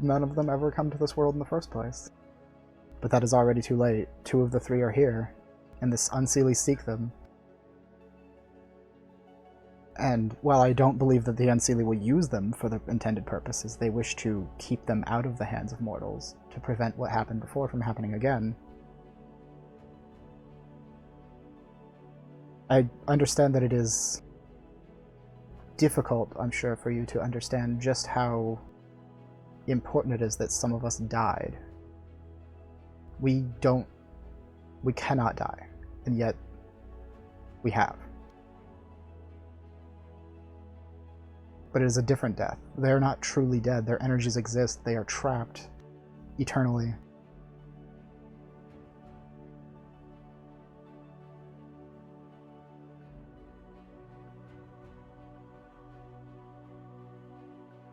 none of them ever come to this world in the first place. But that is already too late. 2 of the 3 are here, and this Unseelie seek them. And while I don't believe that the Unseelie will use them for the intended purposes, they wish to keep them out of the hands of mortals, to prevent what happened before from happening again. I understand that it is difficult, I'm sure, for you to understand just how important it is that some of us died. We cannot die, and yet we have. But it is a different death. They are not truly dead. Their energies exist. They are trapped eternally.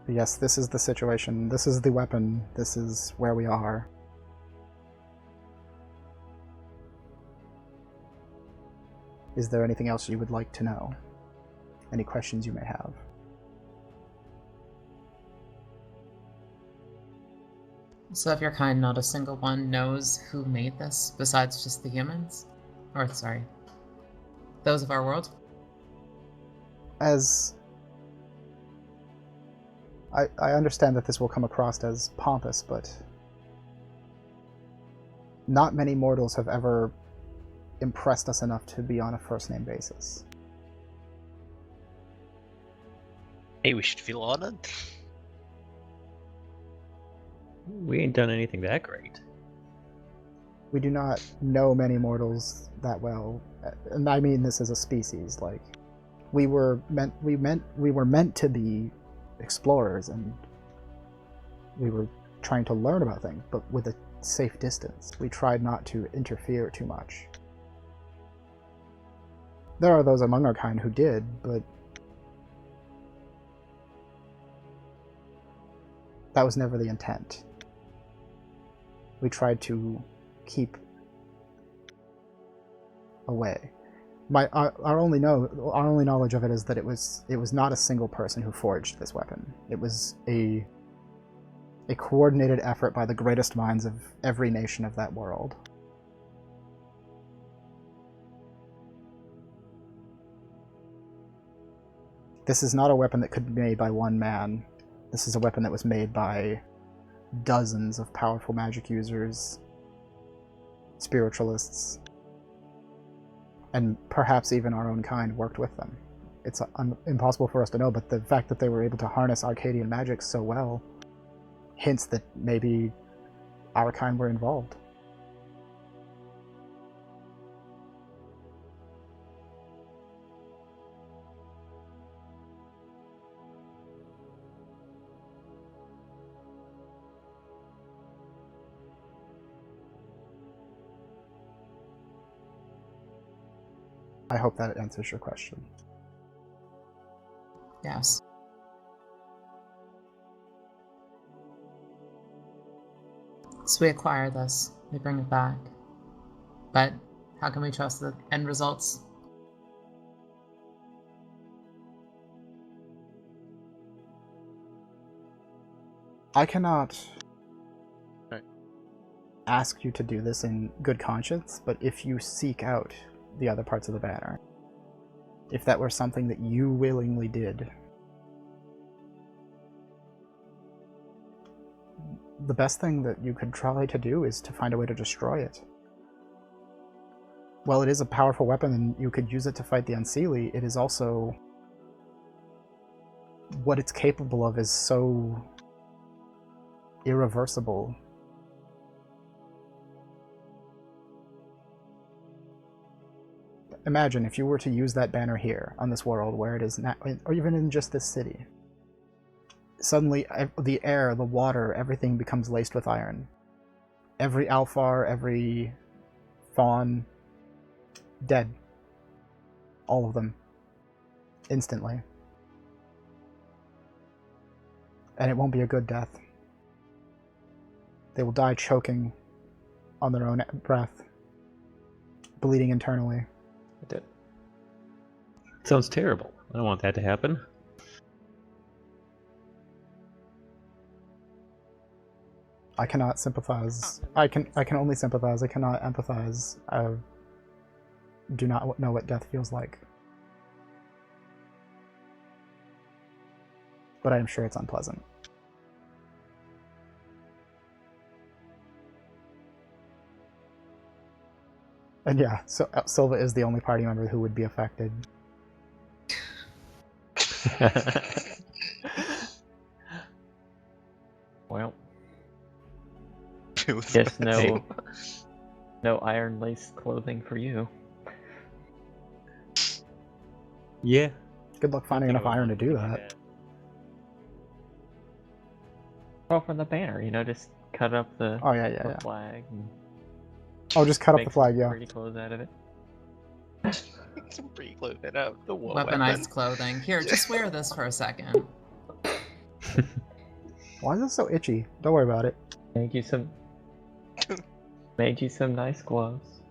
But yes, this is the situation. This is the weapon. This is where we are. Is there anything else you would like to know? Any questions you may have? So of your kind, not a single one knows who made this, besides just the humans? Or, sorry, those of our world? As I understand that this will come across as pompous, but not many mortals have ever impressed us enough to be on a first-name basis. Hey, we should feel honored. We ain't done anything that great. We do not know many mortals that well, and I mean this as a species. Like, we were meant to be explorers, and we were trying to learn about things, but with a safe distance. We tried not to interfere too much. There are those among our kind who did, but that was never the intent. We tried to keep away. Our only knowledge of it is that it was not a single person who forged this weapon. It was a coordinated effort by the greatest minds of every nation of that world. This is not a weapon that could be made by one man. This is a weapon that was made by dozens of powerful magic users, spiritualists, and perhaps even our own kind worked with them. It's impossible for us to know, but the fact that they were able to harness Arcadian magic so well hints that maybe our kind were involved. I hope that answers your question. Yes. So we acquire this, we bring it back. But how can we trust the end results? I cannot ask you to do this in good conscience, but if you seek out the other parts of the banner, if that were something that you willingly did, the best thing that you could try to do is to find a way to destroy it. While it is a powerful weapon and you could use it to fight the Unseelie, it is also... what it's capable of is so irreversible. Imagine if you were to use that banner here, on this world, where it is now, or even in just this city. Suddenly, the air, the water, everything becomes laced with iron. Every Alfar, every Fawn, dead. All of them. Instantly. And it won't be a good death. They will die choking on their own breath, bleeding internally. That sounds terrible. I don't want that to happen. I cannot sympathize. I can only sympathize. I cannot empathize. I do not know what death feels like. But I am sure it's unpleasant. And yeah, so Silva is the only party member who would be affected. Well, Feels yes, bad. no iron laced clothing for you. Yeah. Good luck finding enough iron to do that. Well, for the banner, just cut up the, Oh yeah. flag and Oh, just cut up make the flag, some yeah. pretty clothes out of it. Some pretty close it up. The war Weaponized weapon. clothing. Here, just wear this for a second. Why is this so itchy? Don't worry about it. Made you some nice gloves.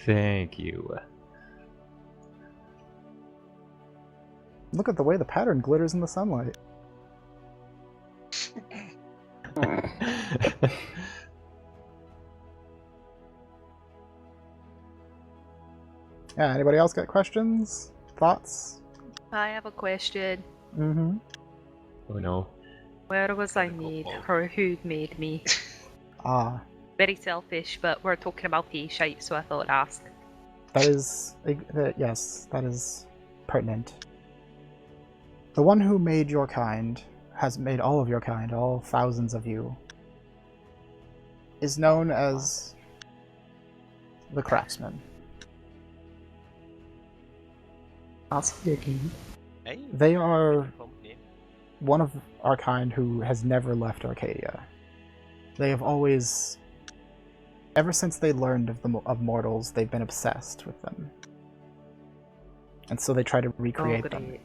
Thank you. Look at the way the pattern glitters in the sunlight. Yeah, anybody else got questions? Thoughts? I have a question. Mm-hmm. Oh no. Where was I made, or who made me? Ah, Very selfish, but we're talking about the shite, so I thought I'd ask. that is... yes, that is pertinent. The one who made your kind, has made all of your kind, all thousands of you, is known as the Craftsman. Also your game. Hey, They are company. one of our kind who has never left Arcadia. They have always Ever since they learned of mortals, they've been obsessed with them. And so they try to recreate them. Great.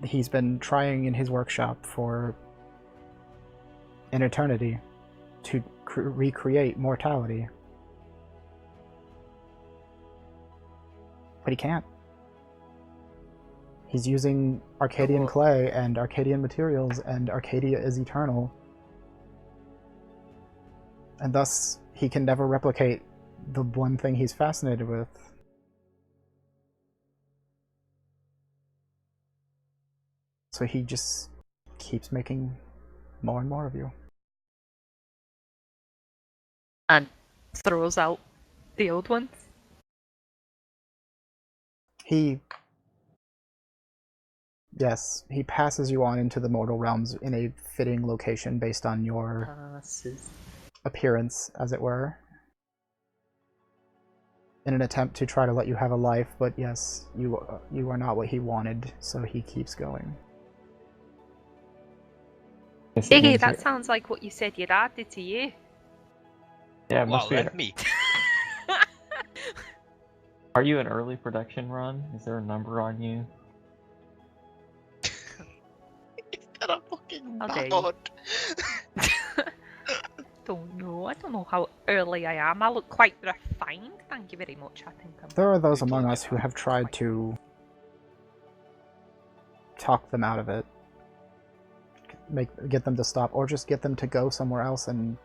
He's been trying in his workshop for an eternity to recreate mortality. But he can't. He's using Arcadian clay and Arcadian materials, and Arcadia is eternal. And thus, he can never replicate the one thing he's fascinated with. So he just keeps making more and more of you. And throws out the old ones. Yes, he passes you on into the mortal realms in a fitting location based on your appearance, as it were. In an attempt to try to let you have a life, but yes, you are not what he wanted, so he keeps going. Iggy, that sounds like what you said your dad did to you. Yeah, it Wow, must be. that's me. Are you an early production run? Is there a number on you? Is that a fucking Okay. ballad? Don't know. I don't know how early I am. I look quite refined. Thank you very much. I think I'm. There are those among us who have tried to talk them out of it, get them to stop, or just get them to go somewhere else and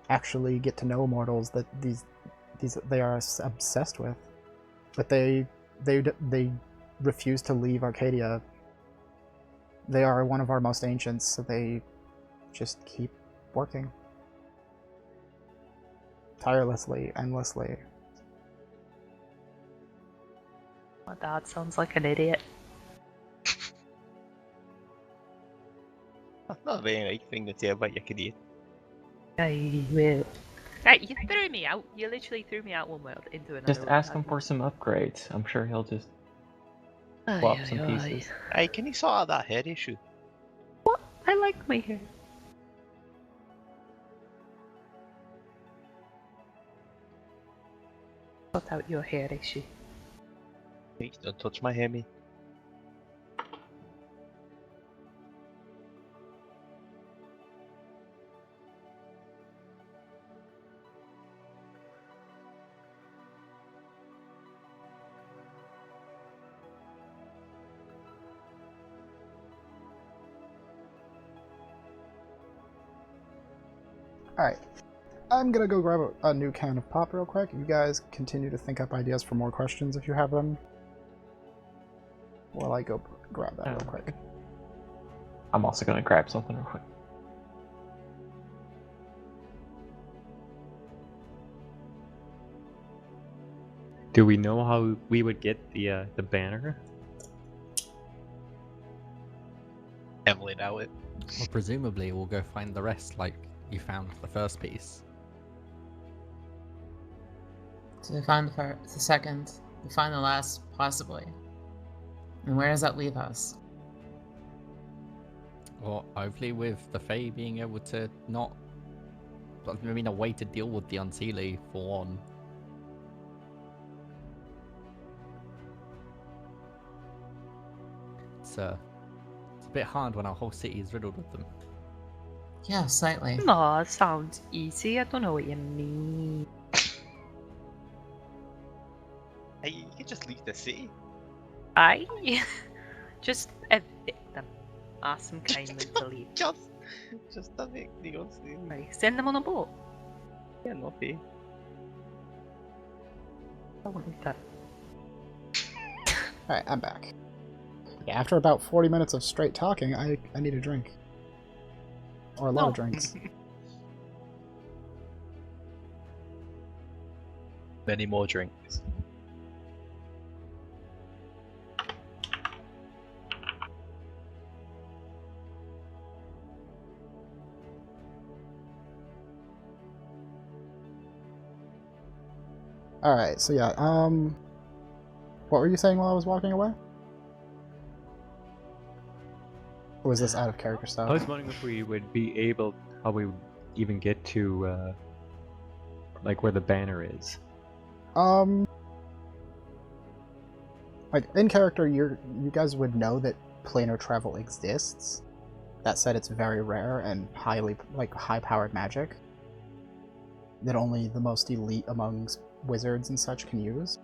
actually get to know mortals that they are obsessed with. But they refuse to leave Arcadia. They are one of our most ancients, so they just keep working. Tirelessly, endlessly. My dad sounds like an idiot. That's not a very nice thing to say about your career. I will. Right, you threw me out. You literally threw me out one world into another. Just ask him for some upgrades. I'm sure he'll just swap some pieces. Hey, can you sort out that hair issue? What? I like my hair. Sort out your hair issue. Please don't touch my hair, me. Alright. I'm gonna go grab a new can of pop real quick. You guys continue to think up ideas for more questions if you have them. While I go grab that real quick. I'm also gonna grab something real quick. Do we know how we would get the banner? Emily now it. Well, presumably we'll go find the rest like you found the first piece. So we find the second, we find the last, possibly. And where does that leave us? Well, hopefully with the Fae being able to not... I mean, a way to deal with the Unseelie, for one. It's a bit hard when our whole city is riddled with them. Yeah, slightly. Aw, sounds easy. I don't know what you mean. Hey, you can just leave the city. I just evict them. Ask them kindly to leave. Just evict the city. Right, send them on a boat. Yeah, no fee. I won't do that. Alright, I'm back. Yeah, after about 40 minutes of straight talking, I need a drink. Or a lot of drinks. Many more drinks. Alright, so yeah, what were you saying while I was walking away? Or was this out of character stuff? I was wondering if we would be able, how we would even get to Like where the banner is. Like in character, you guys would know that planar travel exists. That said, it's very rare and high-powered magic that only the most elite amongst wizards and such can use.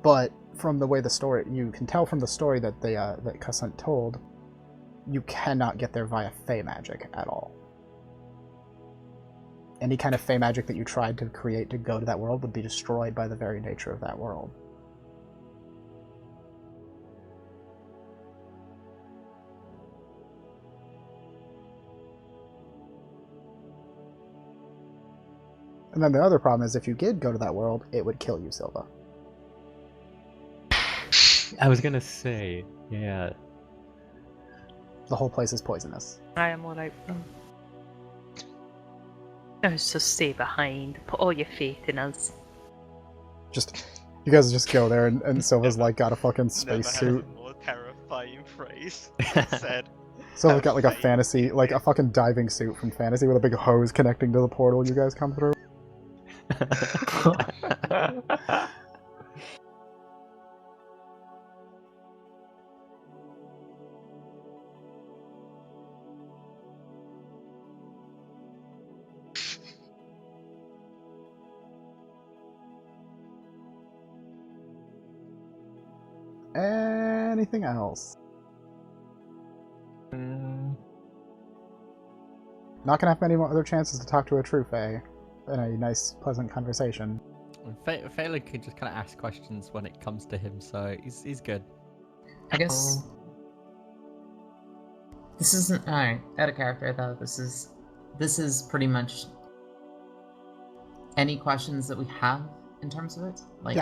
But from the way the story, you can tell from the story that that Cassant told, you cannot get there via fey magic at all. Any kind of fey magic that you tried to create to go to that world would be destroyed by the very nature of that world. And then the other problem is if you did go to that world, it would kill you, Silva. I was gonna say, yeah. The whole place is poisonous. I am alright. No, so stay behind. Put all your faith in us. You guys just go there and Silva's like got a fucking spacesuit. Never had a more terrifying phrase said. Silva's got like a fantasy, like a fucking diving suit from fantasy with a big hose connecting to the portal you guys come through. Anything else? Not gonna have many more other chances to talk to a true fae in a nice, pleasant conversation. Phelan could just kind of ask questions when it comes to him, so he's good. I guess this isn't alright. Out of character though. This is pretty much any questions that we have in terms of it. Like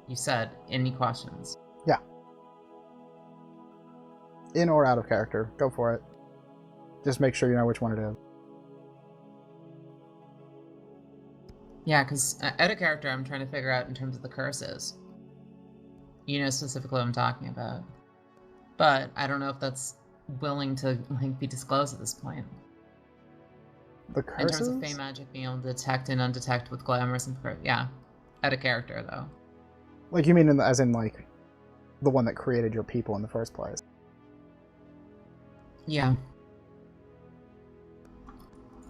you said, any questions. Yeah. In or out of character, go for it. Just make sure you know which one it is. Yeah, because out of character, I'm trying to figure out in terms of the curses. You know specifically what I'm talking about. But I don't know if that's willing to be disclosed at this point. The curses? In terms of fey magic being able to detect and undetect with glamorous and yeah, out of character though. Like you mean as in like the one that created your people in the first place? Yeah.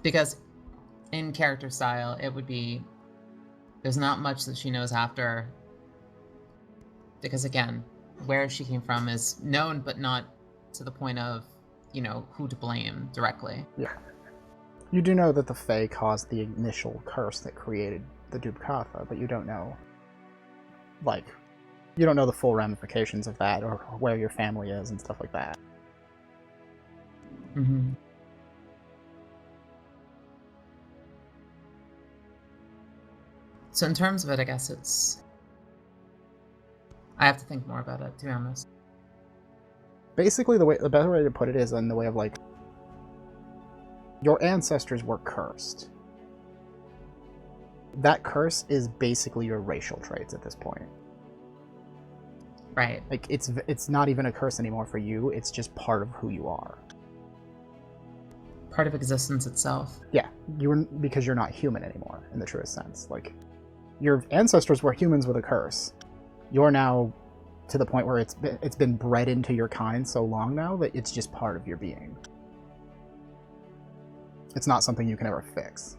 Because in character style, it would be there's not much that she knows after. Because again, where she came from is known, but not to the point of, who to blame directly. Yeah. You do know that the Fae caused the initial curse that created the Dubkatha, but you don't know, you don't know the full ramifications of that or where your family is and stuff like that. Mm-hmm. So in terms of it, I guess I have to think more about it, to be honest. Basically, the better way to put it is in the way of your ancestors were cursed. That curse is basically your racial traits at this point. Right. It's not even a curse anymore for you, it's just part of who you are. Part of existence itself. Yeah, because you're not human anymore, in the truest sense. Your ancestors were humans with a curse. You're now to the point where it's been bred into your kind so long now that it's just part of your being. It's not something you can ever fix.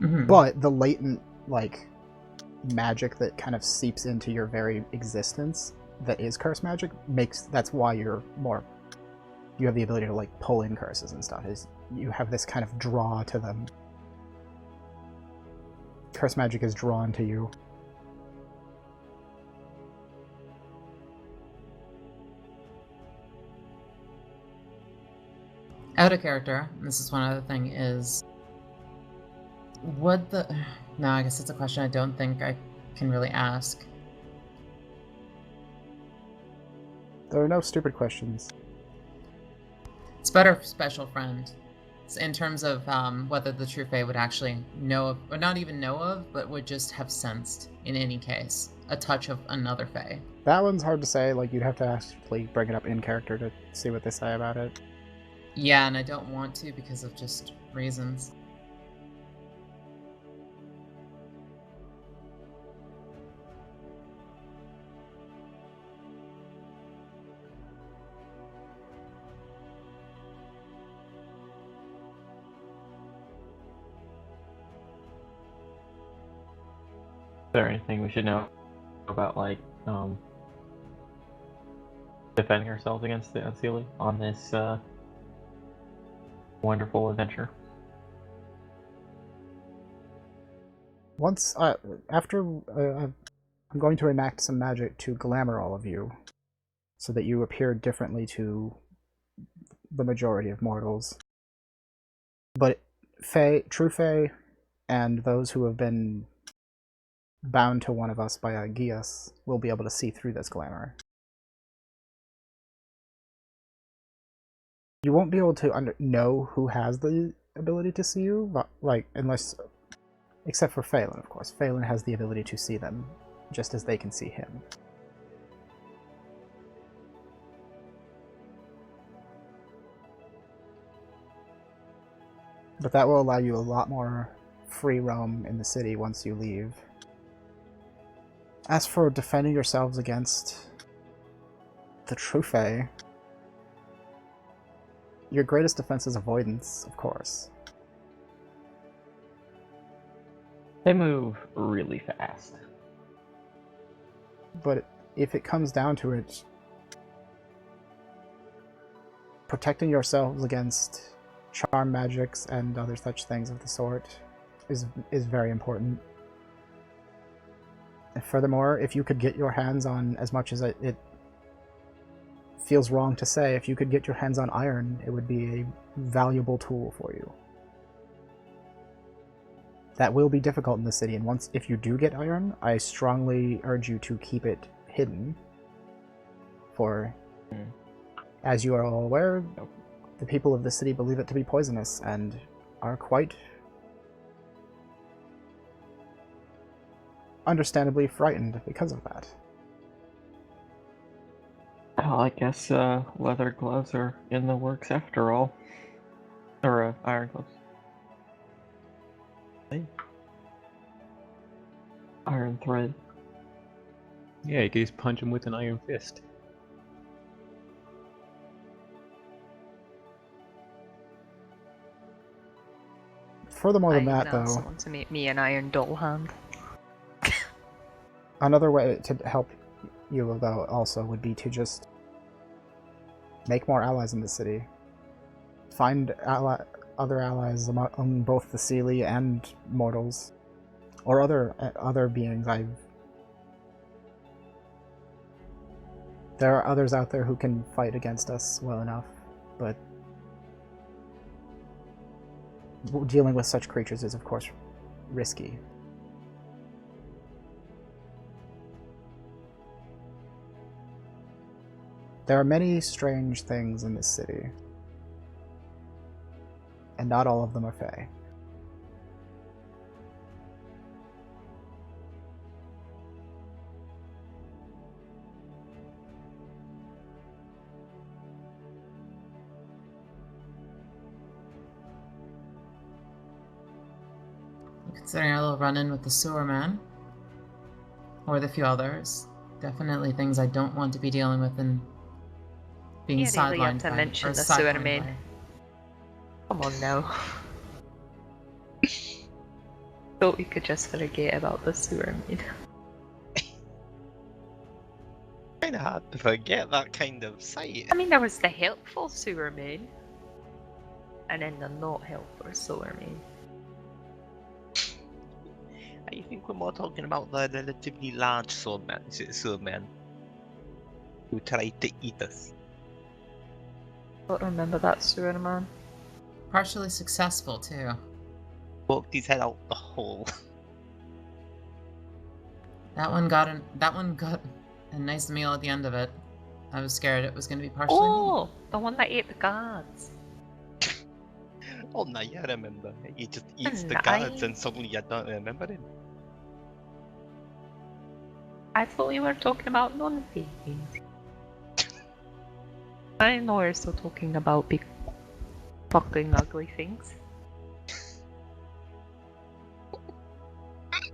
Mm-hmm. But the latent, magic that kind of seeps into your very existence that is curse magic that's why you have the ability to, pull in curses and stuff, is you have this kind of draw to them. Curse magic is drawn to you. Out of character, and this is one other thing, is no, I guess it's a question I don't think I can really ask. There are no stupid questions. It's better for special friend. In terms of whether the true Fae would actually know of, or not even know of, but would just have sensed, in any case, a touch of another Fae. That one's hard to say. You'd have to actually bring it up in character to see what they say about it. Yeah, and I don't want to because of just reasons. Is there anything we should know about, like, defending ourselves against the Unseelie on this wonderful adventure? Once, after I'm going to enact some magic to glamour all of you, so that you appear differently to the majority of mortals. But true Fae, and those who have been bound to one of us by a Gias will be able to see through this glamour. You won't be able to know who has the ability to see you, but, like, unless... Except for Phelan, of course. Phelan has the ability to see them, just as they can see him. But that will allow you a lot more free roam in the city once you leave. As for defending yourselves against the true Fae, your greatest defense is avoidance, of course. They move really fast. But if it comes down to it, protecting yourselves against charm magics and other such things of the sort is very important. And furthermore, if you could get your hands on, as much as it feels wrong to say, if you could get your hands on iron, it would be a valuable tool for you. That will be difficult in the city, and if you do get iron, I strongly urge you to keep it hidden. For, as you are all aware, the people of the city believe it to be poisonous, and are quite understandably frightened because of that. Well, I guess leather gloves are in the works after all. Or iron gloves. Iron thread. Yeah, you could just punch him with an iron fist. Furthermore than I that, even asked though, someone to make me an iron doll hand. another way to help you, though, also would be to just make more allies in the city. Find other allies among both the Seelie and mortals, or other beings. There are others out there who can fight against us well enough, but dealing with such creatures is, of course, risky. There are many strange things in this city, and not all of them are Fae. Considering our little run-in with the sewer man, or the few others, definitely things I don't want to be dealing with and being You really have sidelined to by. mention or the sewer sidelined man. by. Come on now. Thought we could just forget about the sewer man. Kinda hard to forget that kind of sight. I mean, there was the helpful sewer man, and then the not helpful sewer man. I think we're more talking about the relatively large swordman who tried to eat us. Don't remember that sewer man. Partially successful too. Poked his head out the hole. That one got a nice meal at the end of it. I was scared it was going to be partially. Oh, the one that ate the guards. Oh, now you remember. He just eats the Nice. guards and suddenly you don't remember him. I thought we were talking about non-vegans. I know we're still talking about big Fucking ugly things. If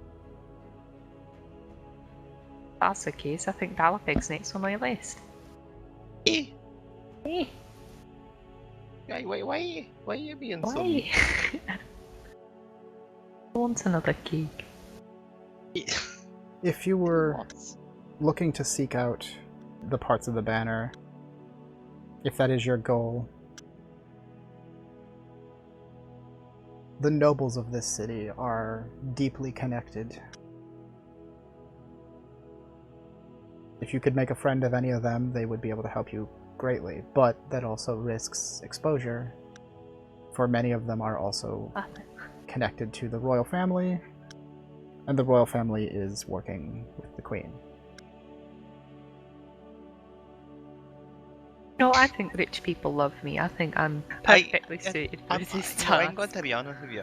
that's the case, I think Balapig's next on my list. Eh? Eh, Why are you being so why? mean? I want another cake. If you were What? looking to seek out the parts of the banner, if that is your goal, the nobles of this city are deeply connected. If you could make a friend of any of them, they would be able to help you greatly, but that also risks exposure, for many of them are also connected to the royal family, and the royal family is working with the queen. No, I think rich people love me. I think I'm perfectly suited for this I'm going task. to be honest with you.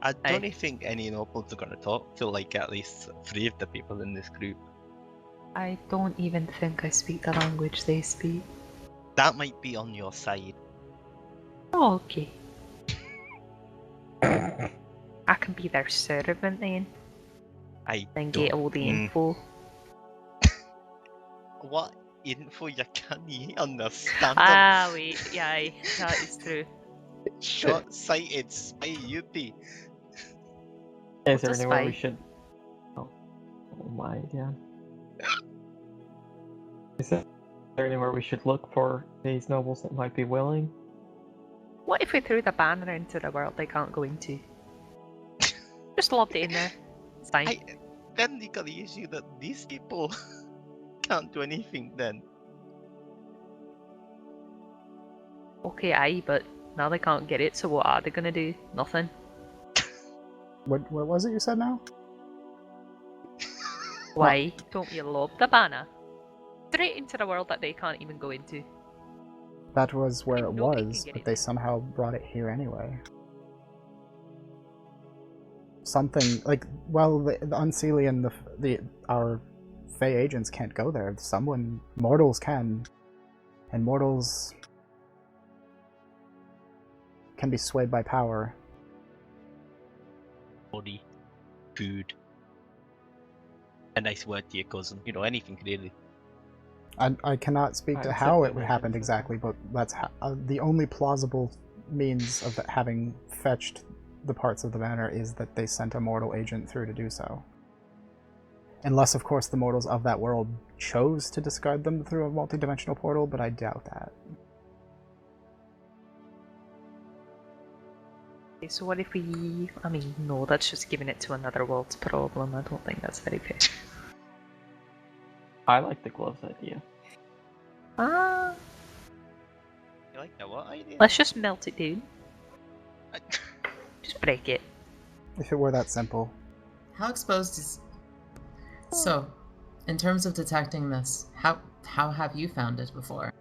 I don't think any nobles are going to talk to like at least 3 of the people in this group. I don't even think I speak the language they speak. That might be on your side. Oh, okay. I can be their servant then, and get all the info. What info you can't understand? Ah, wait, yeah, that is true. Short-sighted spy you be. Is there What's a anywhere we spy? should? Oh my, yeah. Is there anywhere we should look for these nobles that might be willing? What if we threw the banner into the world they can't go into? Just lobbed it in there. It's fine. Then you got the issue that these people can't do anything then. Okay, aye, but now they can't get it, so what are they gonna do? Nothing. What was it you said now? Why don't you lob the banner straight into the world that they can't even go into? That was where it Nobody can was, get but it they then. somehow brought it here anyway. Something like, well, the Unseelie and our Fey agents can't go there. Mortals can, and mortals can be swayed by power. Body, food, a nice word to your cousin. You know, anything really. I cannot speak to I'd how say it donations happened as well. exactly, but that's the only plausible means of having fetched the parts of the banner is that they sent a mortal agent through to do so. Unless, of course, the mortals of that world chose to discard them through a multi-dimensional portal, but I doubt that. Okay, so what if we... I mean, no, that's just giving it to another world's problem. I don't think that's very fair. I like the gloves idea. Ah, You like that what idea? let's just melt it down. Just break it. If it were that simple. How exposed is... So, in terms of detecting this, how have you found it before?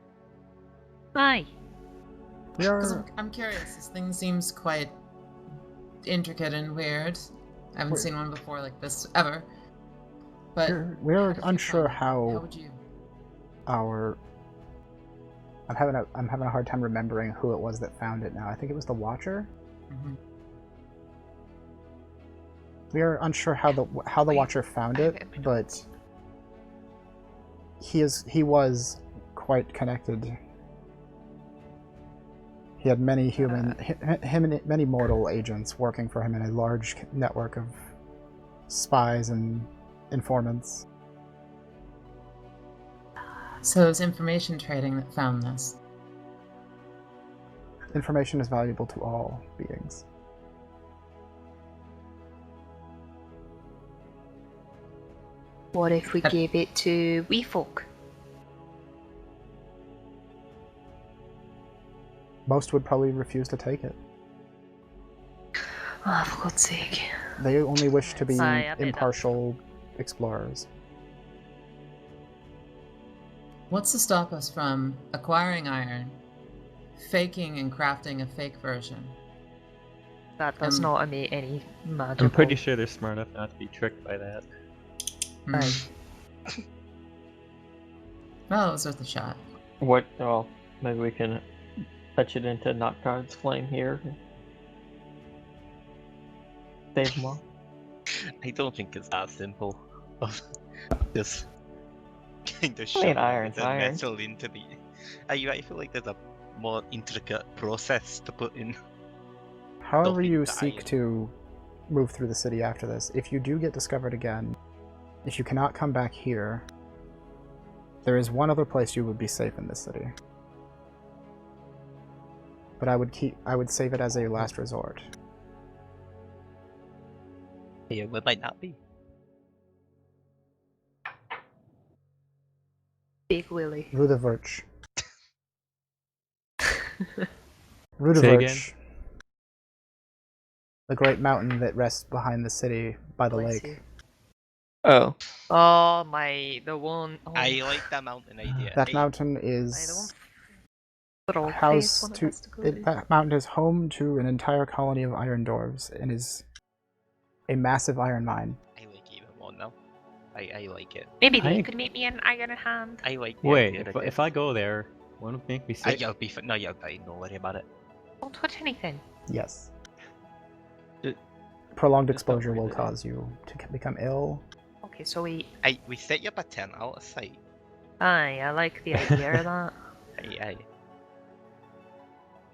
Aye. Because I'm curious, this thing seems quite intricate and weird. I haven't seen one before like this ever. But We're how did you unsure find it? how How would you? I'm having a hard time remembering who it was that found it now. I think it was the Watcher. Mm-hmm. We are unsure how the Watcher found it, but he was quite connected. He had many many mortal agents working for him in a large network of spies and informants. So it was information trading that found this. Information is valuable to all beings. What if we gave it to wee folk? Most would probably refuse to take it. Oh, for God's sake. They only wish to be Aye, I bet impartial explorers. What's to stop us from acquiring iron, faking and crafting a fake version? That does not emit any magical... I'm pretty sure they're smart enough not to be tricked by that. Aye. Well, it was worth a shot. What? Well, maybe we can touch it into Notguard's flame here. Save them all. I don't think it's that simple. Just kind of I mean, shoving iron's the iron. metal into the. I feel like there's a more intricate process to put in. However Don't you think seek dying. to move through the city after this, if you do get discovered again, if you cannot come back here, there is one other place you would be safe in this city. But I would save it as a last resort. Yeah, what might not be? Big Willie. Rudeverch. Say Rudeverch. The great mountain that rests behind the city by the Bless lake. you. Oh. Oh my, the one. Oh, I like that mountain idea. That Hey, mountain I don't is frog face house one to has to go to. that mountain is home to an entire colony of iron dwarves and is a massive iron mine. I like even more now. I like it. Maybe they I- could make me an iron hand. I like the Wait, idea of if I go there, won't it make me sick? You'll be no, you'll die. Don't worry about it. Don't touch anything. Yes. It- Prolonged just don't exposure will breathe it in. cause you to become ill. Okay, so we. We set you up a tent out of sight. Aye, I like the idea of that. Aye.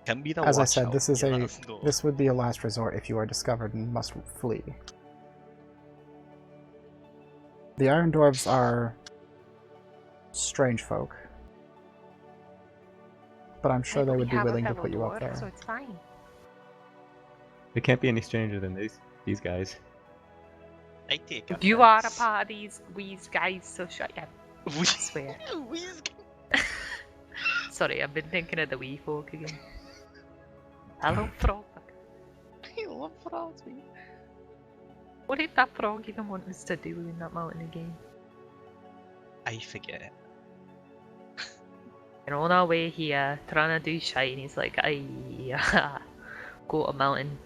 Can be the As I watch said, out, this is you let a us know. this would be a last resort if you are discovered and must flee. The iron dwarves are strange folk, but I'm sure Aye, they but would we be have a willing to fellow put you up dwarf, there. So it's fine. We can't be any stranger than these guys. I take You are a offense. part of these guys, so shut up. We swear. We's- Sorry, I've been thinking of the wee folk again. Hello, frog. I love frogs, man. What did that frog even want us to do in that mountain again? I forget it. And on our way here, trying to do shite, and he's like, aye, go to a mountain,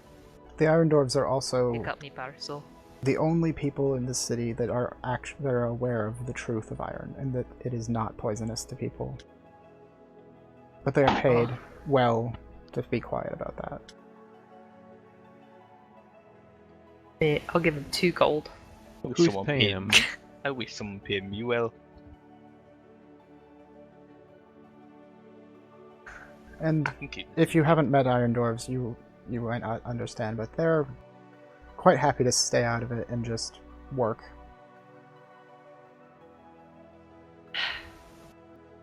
The iron dwarves are also pick up me parcel. the only people in this city that are that are aware of the truth of iron and that it is not poisonous to people. But they are paid well to be quiet about that. I'll give him 2 gold. I wish Who's someone paying paid- him? I wish someone paid me well. And I can keep. if you haven't met iron dwarves, you might not understand, but they're quite happy to stay out of it and just work.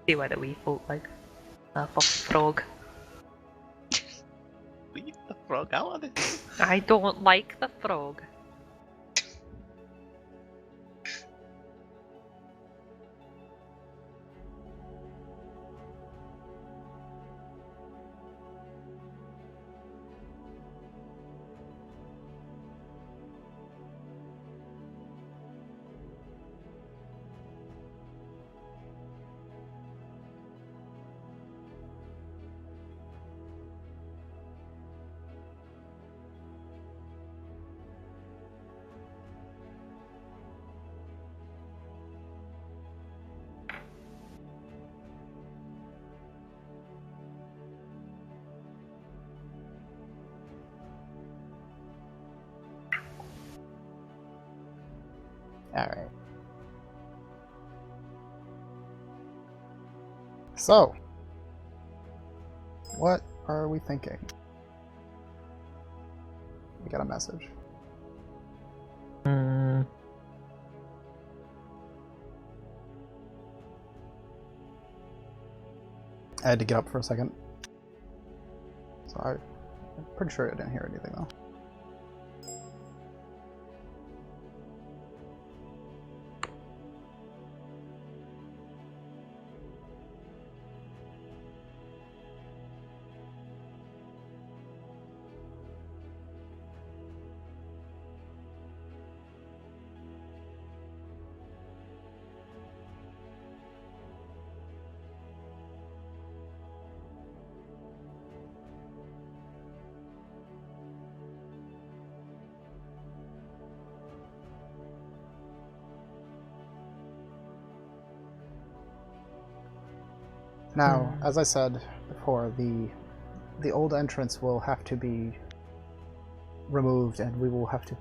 See why the wee folk like a fucking frog. Leave the frog out of it. I don't like the frog. Alright. So, what are we thinking? We got a message. I had to get up for a second. So I'm pretty sure I didn't hear anything though. Now, as I said before, the the old entrance will have to be removed, and we will have to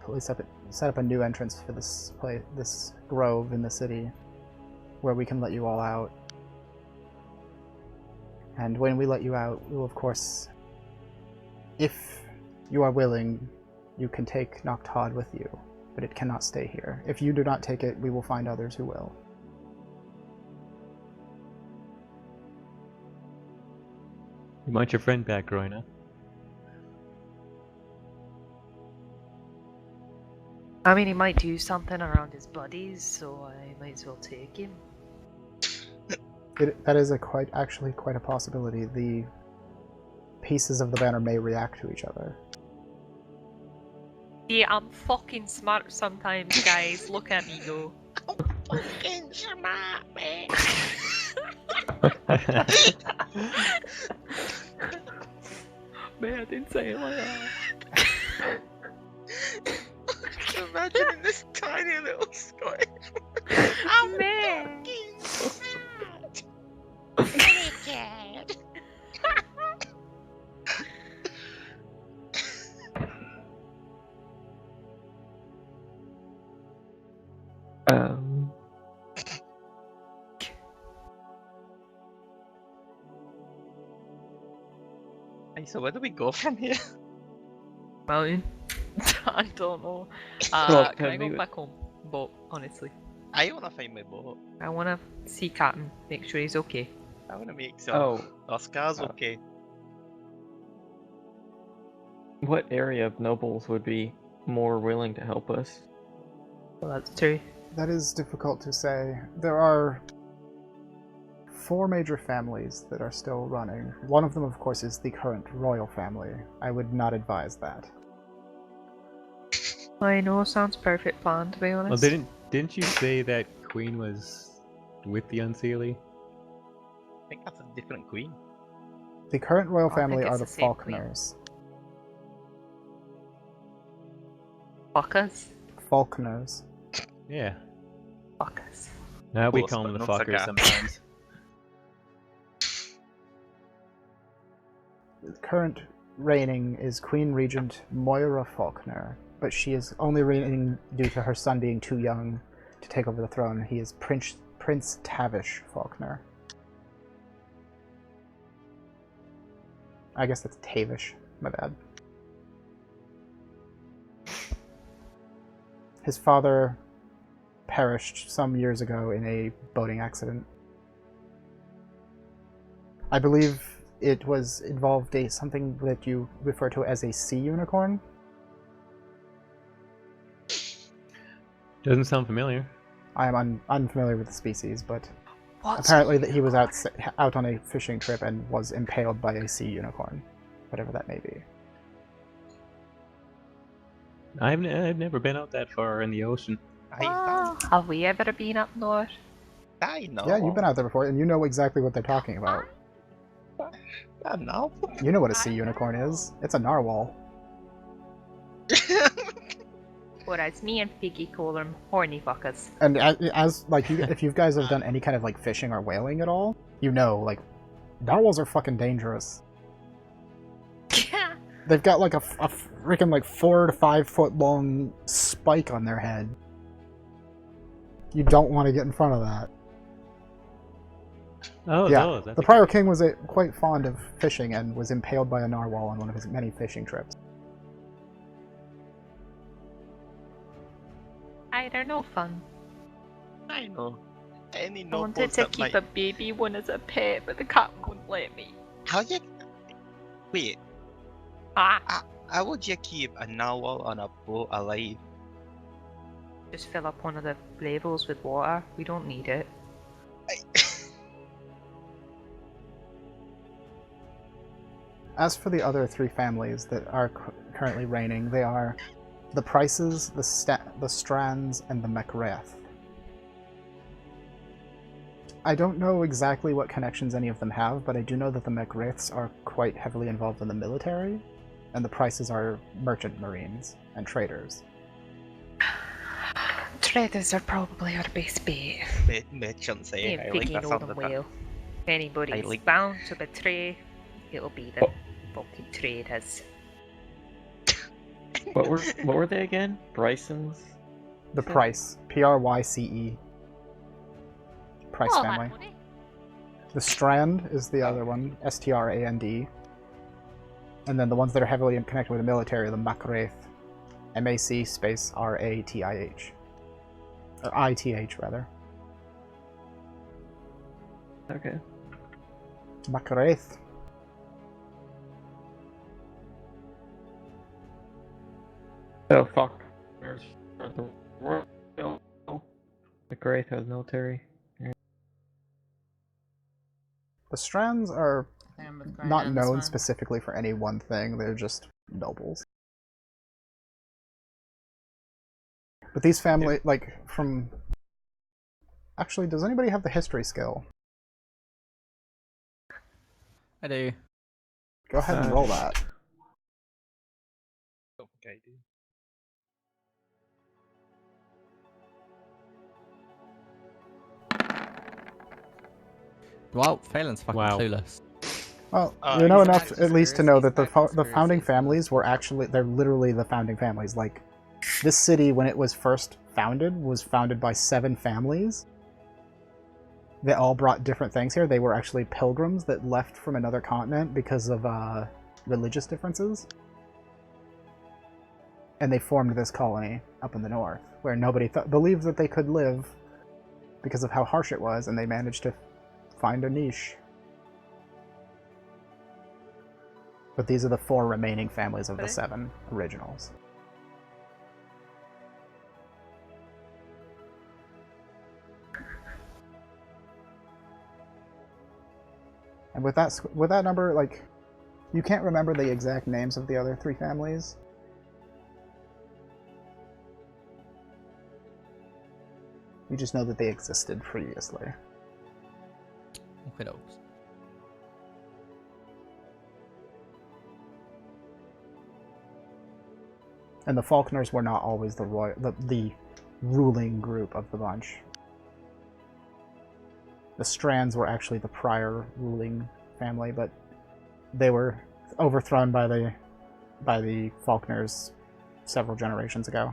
set up a new entrance for this grove in the city, where we can let you all out. And when we let you out, we will, of course, if you are willing, you can take Noctod with you, but it cannot stay here. If you do not take it, we will find others who will. You want your friend back, Groina? I mean, he might do something around his buddies, so I might as well take him. That is actually quite a possibility. The pieces of the banner may react to each other. Yeah, I'm fucking smart sometimes, guys. Look at me go. Fucking smart, man. Man, I didn't say it like that. Imagine this tiny little Scottish. Oh man! Hey, so where do we go from here? Mountain? I don't know. Well, Can I go we- back home? Boat, honestly. I wanna find my boat. I wanna see Captain, make sure he's okay. I wanna make sure Oh, Oscar's Oh. okay. what area of nobles would be more willing to help us? Well, that's true. That is difficult to say. There are 4 major families that are still running. One of them, of course, is the current royal family. I would not advise that. I know, sounds perfect plan, to be honest. Well, didn't you say that Queen was with the Unseelie? I think that's a different queen. The current royal I think family it's are the the same queen. Faulkners. Fuckers? Faulkners. Yeah. Fuckers. Now we Close, call but them the not so fuckers gap. sometimes. The current reigning is Queen Regent Moira Faulkner, but she is only reigning due to her son being too young to take over the throne. He is Prince Tavish Faulkner. I guess that's Tavish. My bad. His father perished some years ago in a boating accident. I believe it involved something that you refer to as a sea unicorn. Doesn't sound familiar. I am unfamiliar with the species, but What's apparently that he was out on a fishing trip and was impaled by a sea unicorn, whatever that may be. I've never been out that far in the ocean. Have we ever been up north? I know. Yeah, you've been out there before, and you know exactly what they're talking about. I know. You know what a sea unicorn is. It's a narwhal. Or as me and Piggy call them, horny fuckers. And if you guys have done any kind of like fishing or whaling at all, you know, like, narwhals are fucking dangerous. They've got like a freaking like 4 to 5 foot long spike on their head. You don't want to get in front of that. Oh, Yeah, those. That's the prior king was quite fond of fishing and was impaled by a narwhal on one of his many fishing trips. They're no fun. I know. Any I nobles wanted to that keep might... a baby one as a pet, but the captain wouldn't let me. How you... Wait, how would you keep a narwhal on a boat alive? Just fill up one of the levels with water. We don't need it. As for the other 3 families that are currently reigning, they are the Prices, the Strands, and the MacRath. I don't know exactly what connections any of them have, but I do know that the MacRaths are quite heavily involved in the military, and the Prices are merchant marines and traders. Traders are probably our best bet. Merchants, eh? Me and I like Piggy that know sound them of that. well. If anybody's like- bound to betray, it'll be them. fucking traitors. What were they again? Brysons? The Price. Pryce. Price Oh, family. that money. The Strand is the other one. Strand. And then the ones that are heavily connected with the military, the Macraith. MAC space RATIH. Or ITH, rather. Okay. Macraith. So Faulkners are the royal. The Graith has military. The Strands are I think I'm with Grindr not on this known one. specifically for any one thing, they're just nobles. But these family, like, from... Actually, does anybody have the history skill? I do. Go ahead and roll that. Okay, dude. Well, Phelan's fucking Wow. clueless. Well, Oh, you know he's enough back at least to know that the conspiracies, the founding conspiracies, families were conspiracies. actually, they're literally the founding families. Like, this city, when it was first founded, was founded by 7 families. They all brought different things here. They were actually pilgrims that left from another continent because of religious differences. And they formed this colony up in the north, where nobody believed that they could live because of how harsh it was, and they managed to find a niche. But these are the 4 remaining families of the 7 originals. And with that number, like, you can't remember the exact names of the other 3 families. You just know that they existed previously. Okay, dokes. And the Faulkners were not always the ruling group of the bunch. The Strands were actually the prior ruling family, but they were overthrown by the Faulkners several generations ago.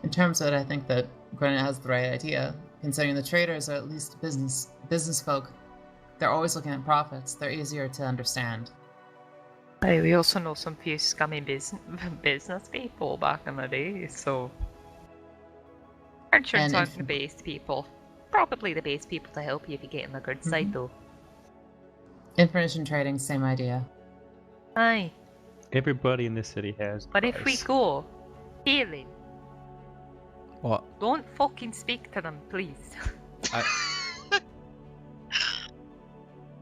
In terms of it, I think that Grenna has the right idea, considering the traders are at least business folk. They're always looking at profits. They're easier to understand. Hey, we also know some few scummy business people back in the day, so... Merchants And aren't if- the best people. Probably the best people to help you if you get on the good side, though. Information trading, same idea. Aye. Everybody in this city has But if we price. go healing, What? don't fucking speak to them, please.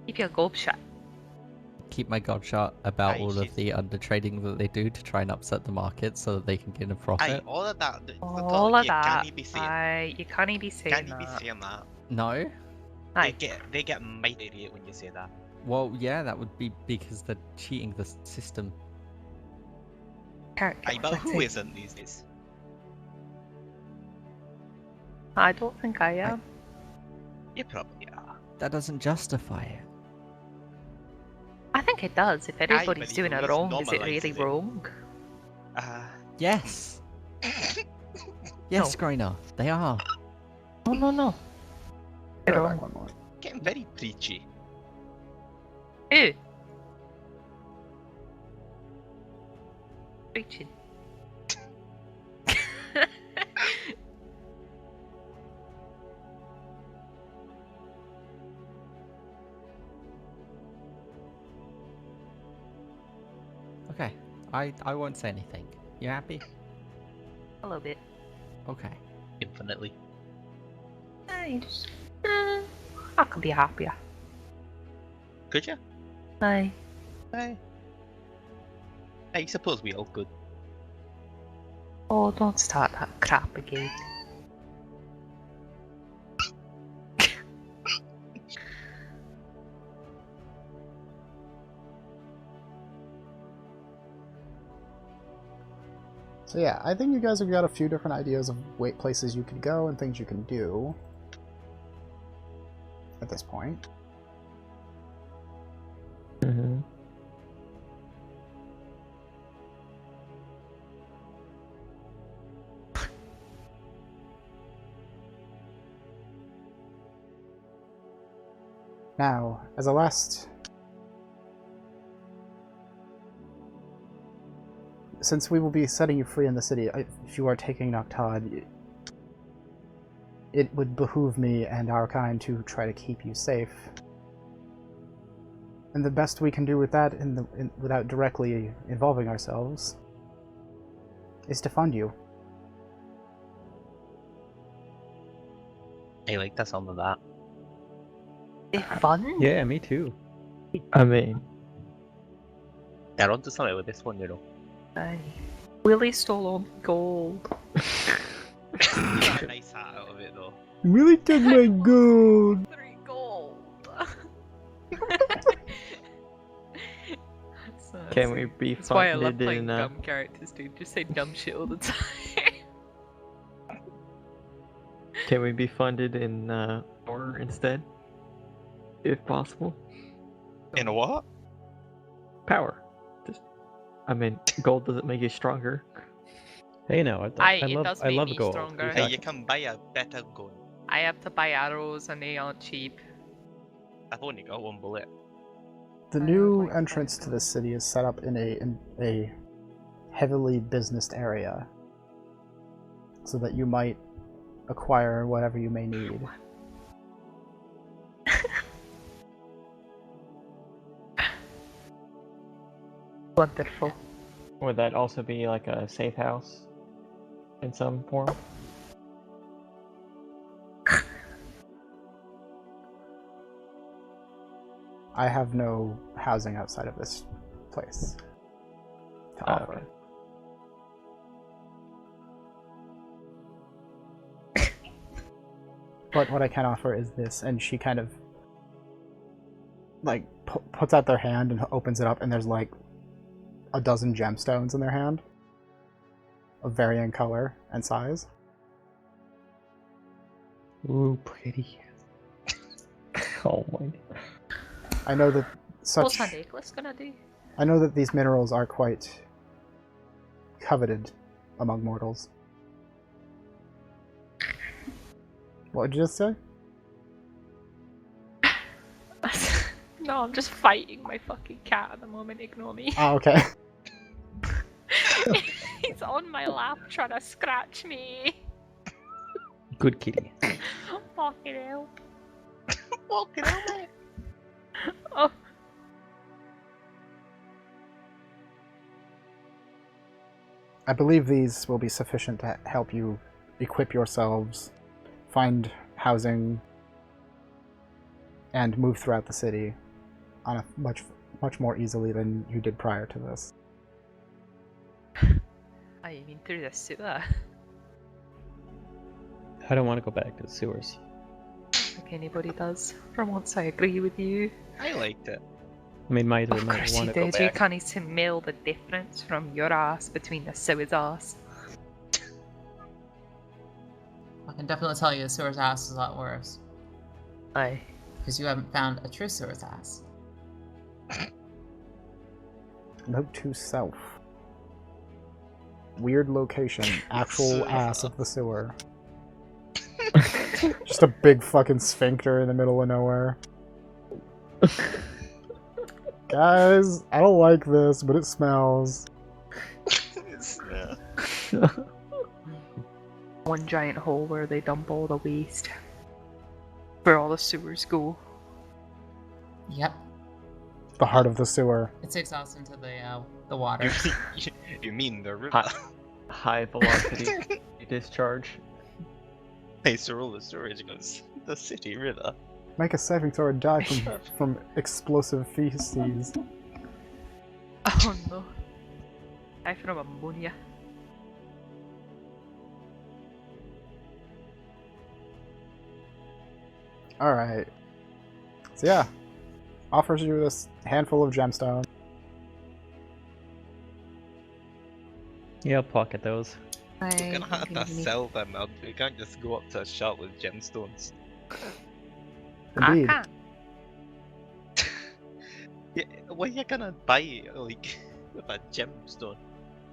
Keep your gob shut. Keep my gob shut about Aye, all of she's- the undertrading that they do to try and upset the market so that they can gain a Aye, profit. all of that. All of you that. can't be saying. Aye, you can't be saying Can't be that. saying that. No? Aye. They get mighty irate when you say that. Well, yeah, that would be because they're cheating the system. Can't Aye, get but who witty. isn't these days? I don't think I am. You probably are. That doesn't justify it. I think it does. If everybody's but doing at it least wrong, is it really normalises it. wrong? Yes! Yes, Grainer, they are. No. Go Wrong. back one more. Getting very preachy. Who? Preaching. Okay, I won't say anything. You happy? A little bit. Okay. Infinitely. Aye, just... I could be happier. Could you? Aye. Aye. I suppose we all could. Oh, don't start that crap again. So yeah, I think you guys have got a few different ideas of places you can go and things you can do at this point. Mm-hmm. Now, as a last... Since we will be setting you free in the city, if you are taking Noctad, it would behoove me and our kind to try to keep you safe. And the best we can do with that, without directly involving ourselves, is to fund you. I like the sound of that. Fun? Yeah, me too. I mean, They're onto something with this one, you know. Aye. Willie stole all my gold. You got a nice hat out of it though. Really took my gold! 3 gold! can we be That's why I love funded playing in? dumb characters, dude. Just say dumb shit all the time. Can we be funded in ore instead, if possible? In a what? Power. I mean, gold doesn't make you stronger. Hey, no, It I does love make me gold. stronger. Hey, you can buy a better gun. I have to buy arrows and they aren't cheap. I've only got 1 bullet. The I new would like entrance that. to the city is set up in a heavily businessed area, so that you might acquire whatever you may need. Wonderful. Would that also be like a safe house in some form? I have no housing outside of this place to Oh, offer. But what I can offer is this, and she kind of like puts out their hand and opens it up, and there's like a dozen gemstones in their hand of varying color and size. Ooh, pretty. Oh my. I know that What's such. that necklace gonna do? I know that these minerals are quite coveted among mortals. What did you just say? No, I'm just fighting my fucking cat at the moment. Ignore me. Oh, okay. He's on my lap trying to scratch me. Good kitty. Fucking hell. Fucking hell, mate. Oh. I believe these will be sufficient to help you equip yourselves, find housing, and move throughout the city on a much more easily than you did prior to this. I mean through the sewer. I don't want to go back to the sewers. Like anybody does. For once I agree with you. I liked it. I mean, might Of might course want you to go did. You back. can't smell the difference from your ass between the sewer's ass. I can definitely tell you the sewer's ass is a lot worse. Aye. Because you haven't found a true sewer's ass. Note to self. Weird location, actual ass of the sewer. Just a big fucking sphincter in the middle of nowhere. Guys, I don't like this, but it smells. Yeah. One giant hole where they dump all the waste. Where all the sewers go. Yep. The heart of the sewer. It's exhaust into the water. You mean the river? High velocity discharge. Hey, so all the storage goes the city river. Make a saving throw or die from explosive feces. Oh no. Die from ammonia. Alright. So yeah. Offers you this handful of gemstones. Yeah, I'll pocket those. We're gonna have to sell them out. We can't just go up to a shop with gemstones. Indeed. I can't. Yeah, what are you gonna buy, like, with a gemstone?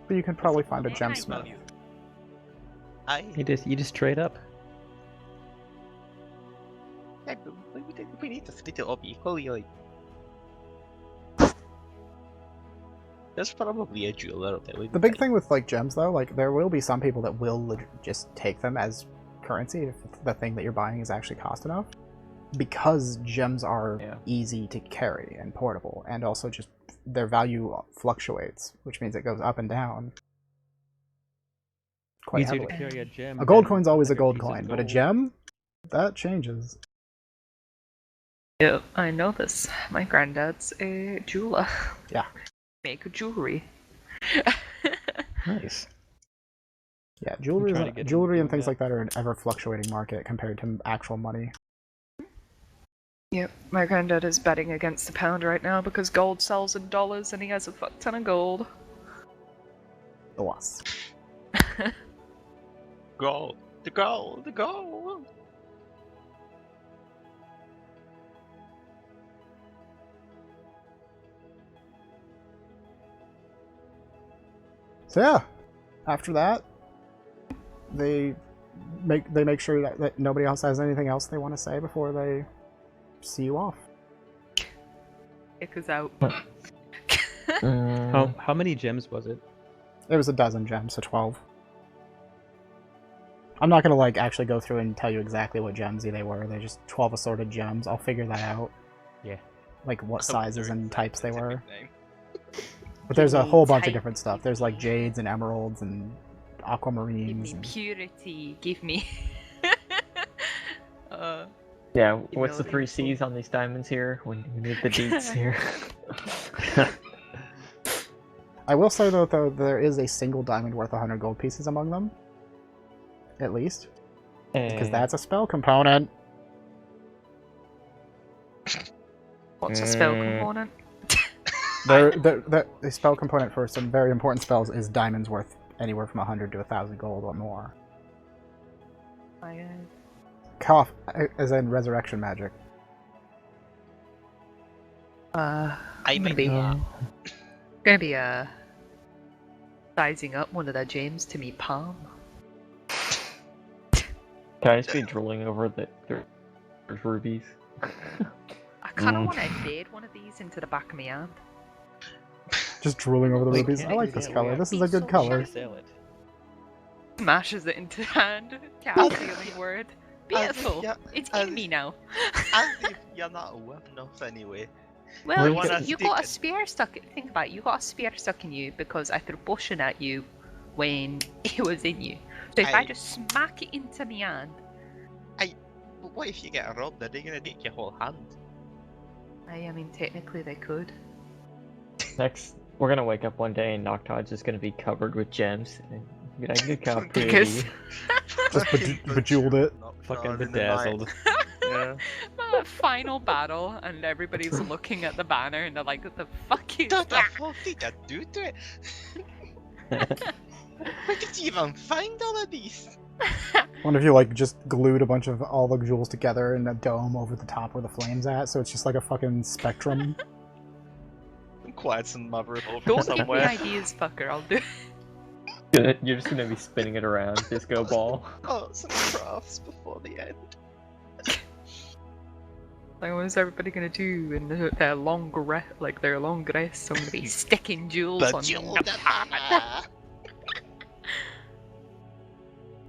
But you can probably find a What can I gemsmith. do? You just trade up. Yeah, but we need to split it up equally, like. There's probably a jeweler out there. The big thing with like gems though, like there will be some people that will just take them as currency if the thing that you're buying is actually cost enough. Because gems are easy to carry and portable, and also just their value fluctuates, which means it goes up and down quite Easier heavily. to carry a gem. A gold than coin's always a 100 gold pieces of coin, but a gold. gem, that changes. Yep, I know this. My granddad's a jeweler. Yeah. Make jewelry. Nice. Yeah, trying to jewelry get and into things that. like that are an ever fluctuating market compared to actual money. Yep, my granddad is betting against the pound right now because gold sells in dollars and he has a fuck ton of gold. The wasp. Gold, the gold, the gold. So yeah, after that, they make sure that nobody else has anything else they want to say before they see you off. Kick us out. How many gems was it? It was a dozen gems, so 12. I'm not gonna like actually go through and tell you exactly what gems they were. They're just 12 assorted gems. I'll figure that out. Yeah. Like what sizes and types they were. Name. But there's a whole bunch of Type. different stuff. There's like jades and emeralds and Give aquamarines. me And... purity. Give me. Yeah, what's the Humility. 3 C's on these diamonds here? We need the deets here. I will say though, there is a single diamond worth 100 gold pieces among them. At least. Because that's a spell component. What's a spell component? The spell component for some very important spells is diamonds worth anywhere from 100 to 1,000 gold or more. Cough, as in resurrection magic. I I'm might gonna be sizing up one of the gems to me palm. Can I just be drooling over there's rubies? I kind of want to embed one of these into the back of my hand. Just drooling over the Wait, rubies. can't I like you this get color. way This out? is a good color. Sell it. Smashes it into the hand. Can't say the word. Beautiful. It's in me now. As if you're not worth enough anyway. Well, We you, wanna you stick got a it- spear stuck. Think about it. You got a spear stuck in you because I threw bushing at you when it was in you. So if I Aye. just smack it into my hand, But what if you get robbed? Are they gonna take your whole hand? I mean, technically they could. Next, we're gonna wake up one day and Noctod's just gonna be covered with gems. And be like, look how Because- pretty. Just bejeweled it. Fucking God, in the bedazzled. night. Yeah. Final battle, and everybody's looking at the banner, and they're like, "What the fuck is What the that?" fuck did you do to it? Where did you even find all of these? One of you like just glued a bunch of all the jewels together in a dome over the top where the flames at, so it's just like a fucking spectrum. Quite some mother over Don't give me somewhere. ideas, fucker. I'll do it. You're just gonna be spinning it around, disco ball. Oh, some crafts before the end. Like, what is everybody gonna do in their long rest? I'm gonna be sticking jewels The on jewel them. banana.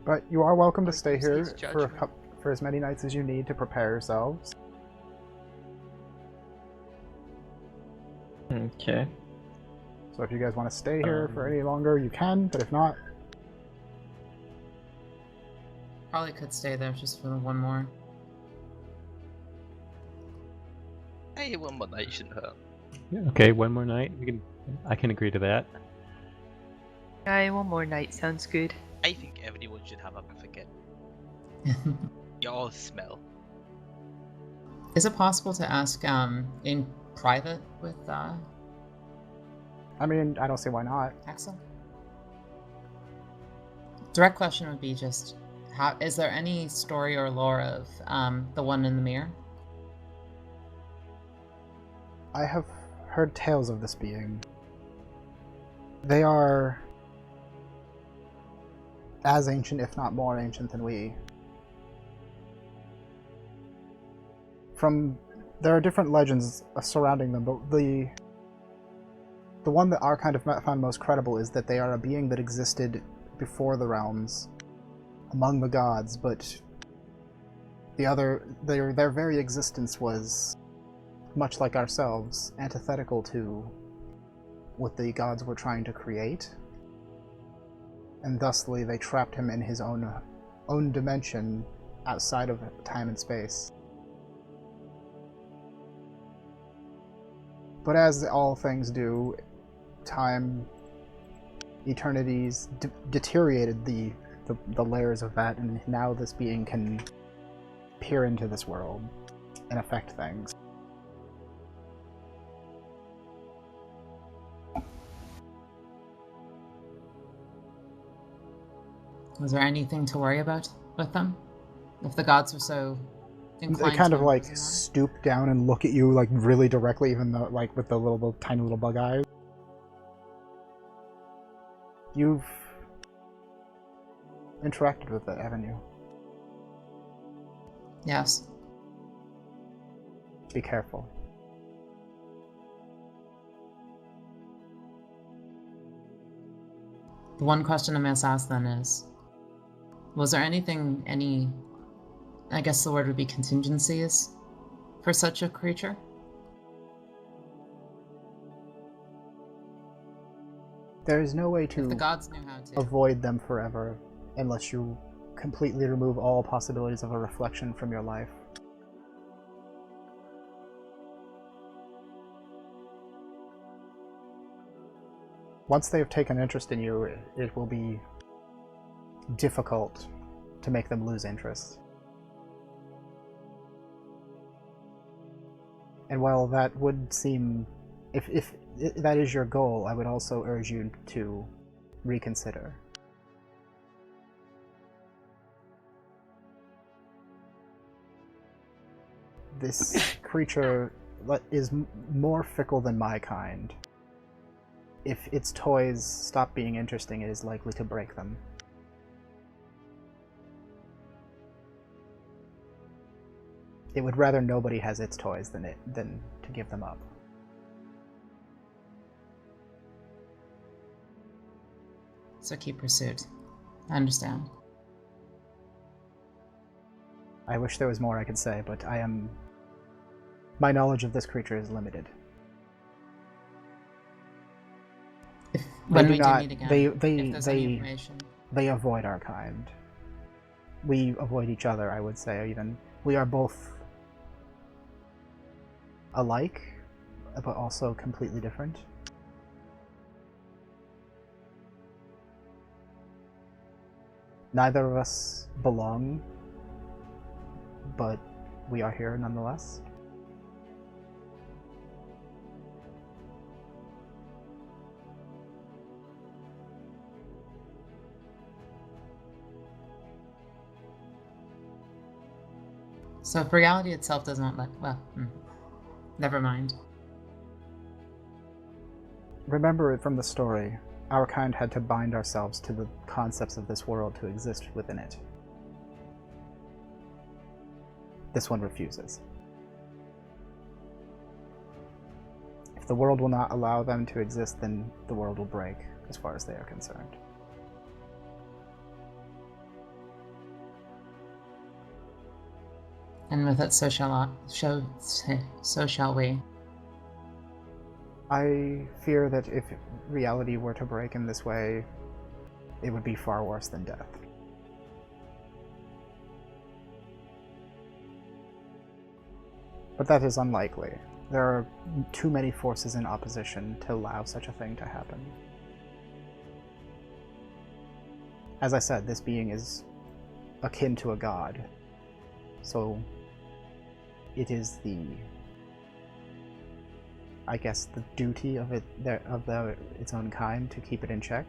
But you are welcome to Like, stay use here his for judgment. for as many nights as you need to prepare yourselves. Okay. So if you guys want to stay here for any longer, you can. But if not, Probably could stay there just for the one more. Hey, one more night shouldn't hurt. Yeah, okay, one more night. I can agree to that. Aye, one more night sounds good. I think everyone should have a certificate. You all smell. Is it possible to ask in private with I mean, I don't see why not. Axel? Direct question would be just, how is there any story or lore of the one in the mirror? I have heard tales of this being. They are as ancient, if not more ancient than we. There are different legends surrounding them, but the one that our kind of found most credible is that they are a being that existed before the realms, among the gods, but their very existence was, much like ourselves, antithetical to what the gods were trying to create, and thusly they trapped him in his own dimension outside of time and space. But as all things do, time, eternities deteriorated the layers of that, and now this being can peer into this world and affect things. Was there anything to worry about with them? If the gods were so inclined They kind to of like imprison them? stoop down and look at you like really directly, even though like with the tiny little bug eyes. You've interacted with it, haven't you? Yes. Be careful. The one question I must ask then is, was there anything, I guess the word would be contingencies, for such a creature? There is no way If the to gods knew how to. avoid them forever unless you completely remove all possibilities of a reflection from your life. Once they have taken interest in you, it will be difficult to make them lose interest. And while that would seem, if that is your goal, I would also urge you to reconsider. This creature is more fickle than my kind. If its toys stop being interesting, it is likely to break them. It would rather nobody has its toys than to give them up. So keep pursuit. I understand. I wish there was more I could say, but my knowledge of this creature is limited. When They we do do not. meet again, They if there's any information. they avoid our kind. We avoid each other, I would say. Even we are both alike, but also completely different. Neither of us belong, but we are here nonetheless. So if reality itself does not never mind. Remember it from the story. Our kind had to bind ourselves to the concepts of this world to exist within it. This one refuses. If the world will not allow them to exist, then the world will break, as far as they are concerned. And with it, so shall we. I fear that if reality were to break in this way, it would be far worse than death. But that is unlikely. There are too many forces in opposition to allow such a thing to happen. As I said, this being is akin to a god. So it is I guess the duty of its own kind to keep it in check.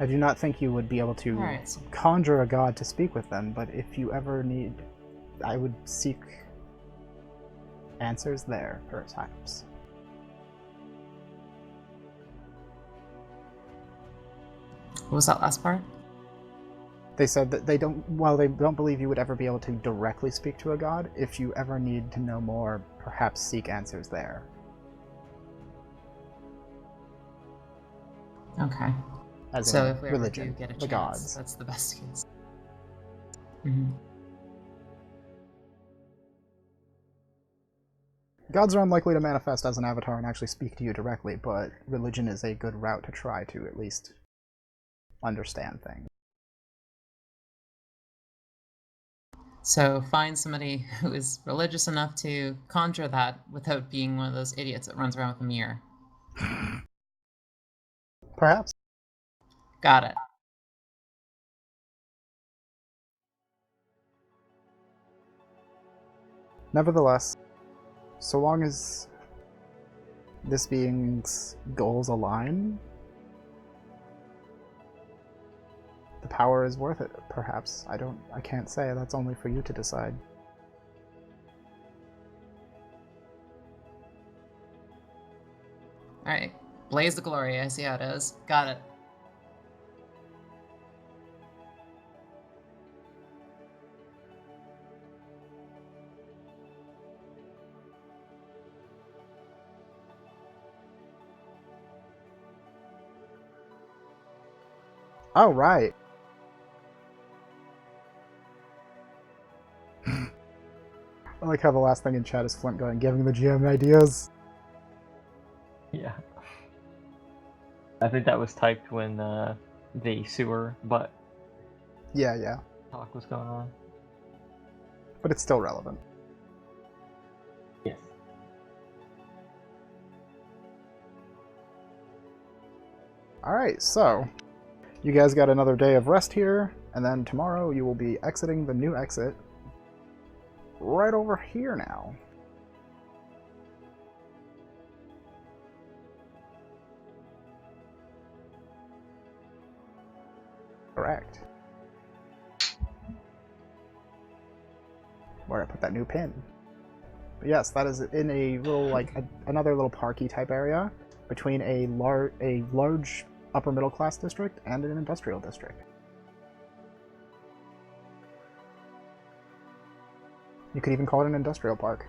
I do not think you would be able to Alright, so conjure a god to speak with them, but if you ever need, I would seek answers there, perhaps. what was that last part? They said that they don't believe you would ever be able to directly speak to a god. If you ever need to know more, perhaps seek answers there. Okay. As So in if we ever religion, do get a the chance, gods. that's the best case. Mm-hmm. Gods are unlikely to manifest as an avatar and actually speak to you directly, but religion is a good route to try to at least understand things. So find somebody who is religious enough to conjure that without being one of those idiots that runs around with a mirror. Perhaps. Got it. Nevertheless, so long as this being's goals align, the power is worth it, perhaps. I can't say. That's only for you to decide. Alright. Blaze the glory, I see how it is. Got it. Oh, right. I like how the last thing in chat is Flint going, giving the GM ideas. Yeah. I think that was typed when the sewer butt Yeah. talk was going on. But it's still relevant. Yes. Alright, so you guys got another day of rest here, and then tomorrow you will be exiting the new exit right over here now. Correct. Where I put that new pin. But yes, that is in a little, like, another little parky type area between a large upper middle class district and an industrial district. You could even call it an industrial park.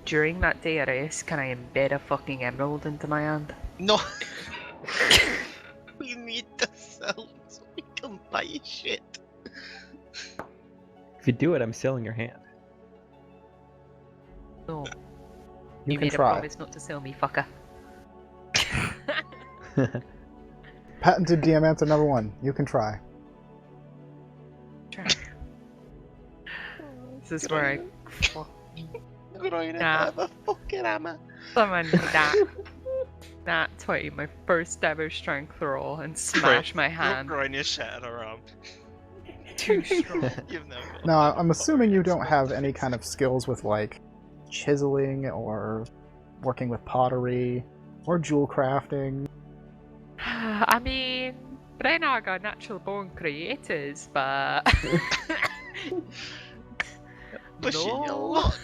During that day of rest, can I embed a fucking emerald into my hand? No. We need to sell so we can buy shit. If you do it, I'm selling your hand. No. You can made try. a promise not to sell me, fucker. Patented DM answer number 1. You can try. Try. This is where I. Nah. Fucking hammer. Summon that 20, my first ever strength roll, and smash my hand. You're growing your shit around. Too strong. You've never got Now, that I'm assuming you don't have fucking any kind of skills with, like, chiseling or working with pottery or jewel crafting. I mean, right now I got natural born creators, but pushing you a no, lot.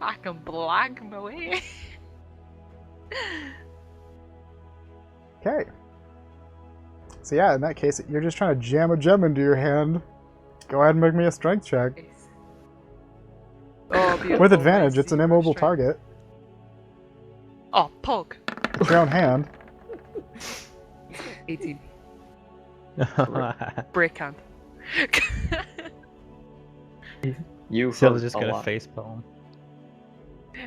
I can blag my way. Okay. So yeah, in that case, you're just trying to jam a gem into your hand. Go ahead and make me a strength check. Oh, beautiful. With advantage, it's an Zero immobile strength. target. Oh, pog. It's your own hand. 18. Break hand. You Sil's hurt just a got a lot. face palm.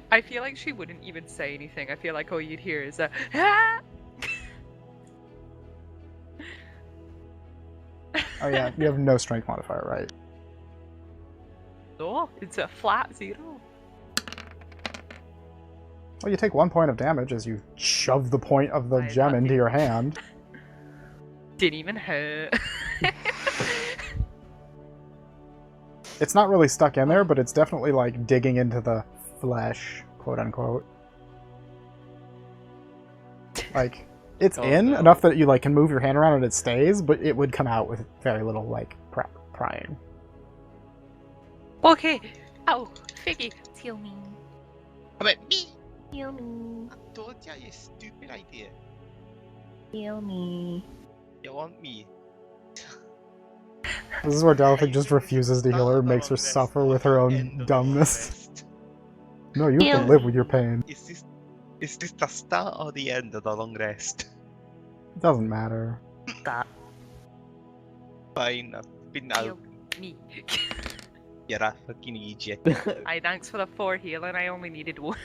I feel like she wouldn't even say anything. I feel like all you'd hear is a ah! Oh yeah, you have no strength modifier, right? No, it's a flat 0. Well, you take 1 point of damage as you shove the point of the Why, gem that into did- your hand. Didn't even hurt. It's not really stuck in there, but it's definitely like digging into the flesh, quote unquote. Like, It's Oh, in no. enough that you like can move your hand around and it stays, but it would come out with very little like prying. Okay. Oh, Figgy, tell me. How about me? Tell me. I told ya, you stupid idea. Tell me. You want me? This is where Delphic Are just you refuses to gonna heal her, start makes her the long rest suffer or with her the own end of the long dumbness. rest? No, you have to live with your pain. Is this the start or the end of the long rest? It doesn't matter. That. Fine, I've been Tell out. me. You're a fucking idiot. Aye, thanks for the 4 healing. I only needed 1.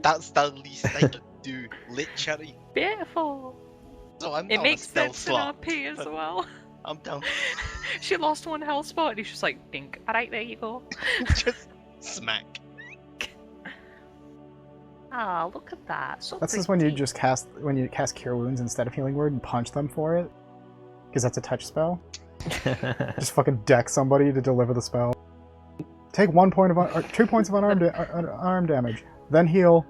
That's the least I could do, literally. Beautiful. So I'm It down makes a spell sense in slot. RP as but well. I'm down. She lost 1 health spot and he's just like, dink. Alright, there you go. Just smack. Ah, look at that. So That's just when you pretty. just cast Cure Wounds instead of Healing Word and punch them for it, because that's a touch spell. Just fucking deck somebody to deliver the spell. Take 1 point of or 2 points of unarmed damage, then heal.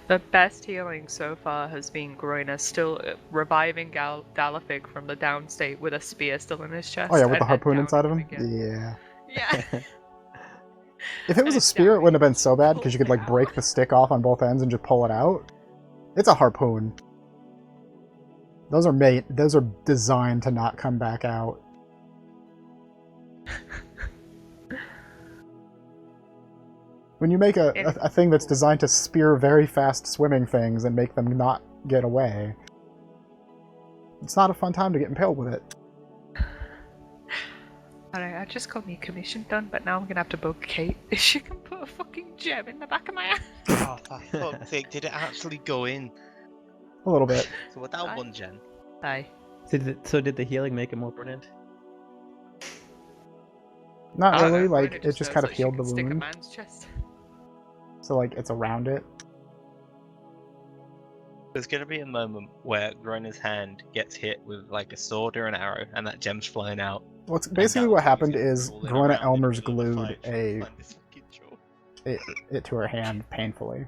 The best healing so far has been Groina still reviving Dalafig from the down state with a spear still in his chest. Oh yeah, with and the harpoon then inside of him. downing again. Yeah. Yeah. If it was a And spear, it wouldn't have been so bad pull because you could it like break out. the stick off on both ends and just pull it out. It's a harpoon. Those are designed to not come back out. When you make a thing that's designed to spear very fast swimming things and make them not get away, it's not a fun time to get impaled with it. Alright, I just got my commission done, but now I'm gonna have to bug Kate if she can put a fucking gem in the back of my ass. Oh, for fuck's sake, did it actually go in? A little bit. So without Aye. 1 gen. Aye. So did the healing make it more permanent? Not I don't really, know, like, Groina it just just knows kind of that she healed can the stick a wound. man's chest. So, like, it's around it. There's gonna be a moment where Groina's hand gets hit with like a sword or an arrow, and that gem's flying out. What's and basically what Dalafig happened gonna is crawl in Groina around in the Elmer's middle of the glued fight trying to a find this fucking jewel. it to her hand painfully.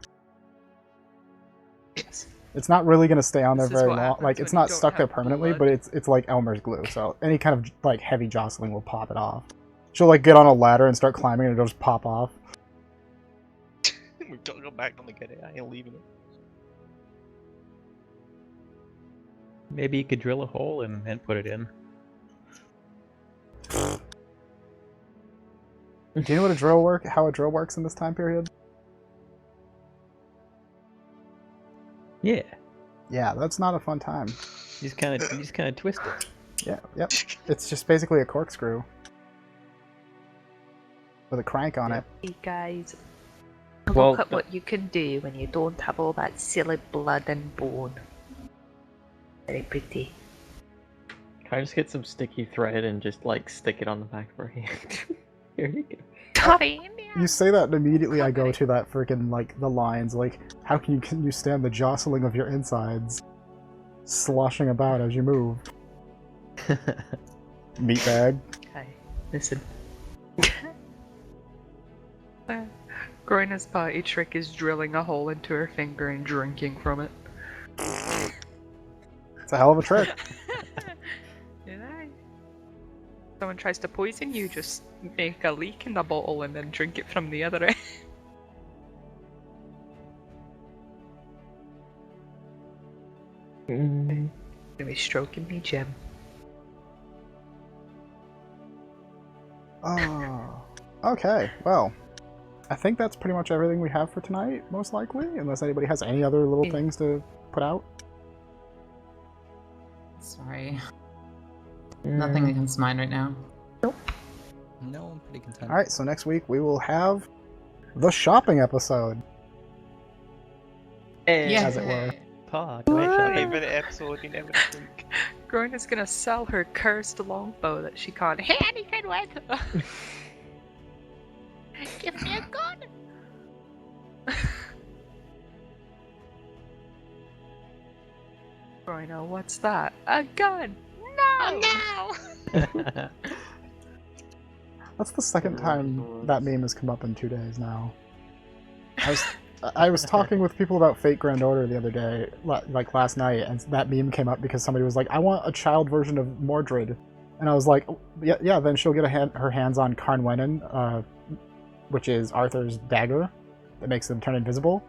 Yes. It's not really going to stay on there This is very what long. happens Like, it's when you not don't stuck there have permanently, blood. but it's like Elmer's glue, so any kind of like heavy jostling will pop it off. She'll like get on a ladder and start climbing and it'll just pop off. We've got to go back and get it. I ain't leaving it. Maybe you could drill a hole and put it in. Do you know how a drill works in this time period? Yeah. Yeah, that's not a fun time. You just kind of twist it. Yeah, yep. It's just basically a corkscrew with a crank on it. Hey guys, Well, look at what you can do when you don't have all that silly blood and bone. Very pretty. Can I just get some sticky thread and just like stick it on the back of her hand? Here you go. Sorry, You say that and immediately I go to that freaking like the lines like how can you stand the jostling of your insides sloshing about as you move? Meatbag. Okay, listen. Groina's party trick is drilling a hole into her finger and drinking from it. It's a hell of a trick. You know? Someone tries to poison you, just make a leak in the bottle and then drink it from the other end. Gonna be stroking me, Jim. Oh. Okay, well. I think that's pretty much everything we have for tonight, most likely, unless anybody has any other little Yeah. things to put out. Sorry. Nothing that comes to mind right now. No, I'm pretty content. Alright, so next week we will have the shopping episode. Yeah. As it were. Pod. Favorite episode in everything. Groina's gonna sell her cursed longbow that she can't hit anything with. Give me a gun! Groina, what's that? A gun! No! No! That's the second time that meme has come up in 2 days now. I was I was talking with people about Fate Grand Order the other day, like last night, and that meme came up because somebody was like, I want a child version of Mordred. And I was like, yeah, then she'll get her hands on Carnwennen, which is Arthur's dagger that makes them turn invisible.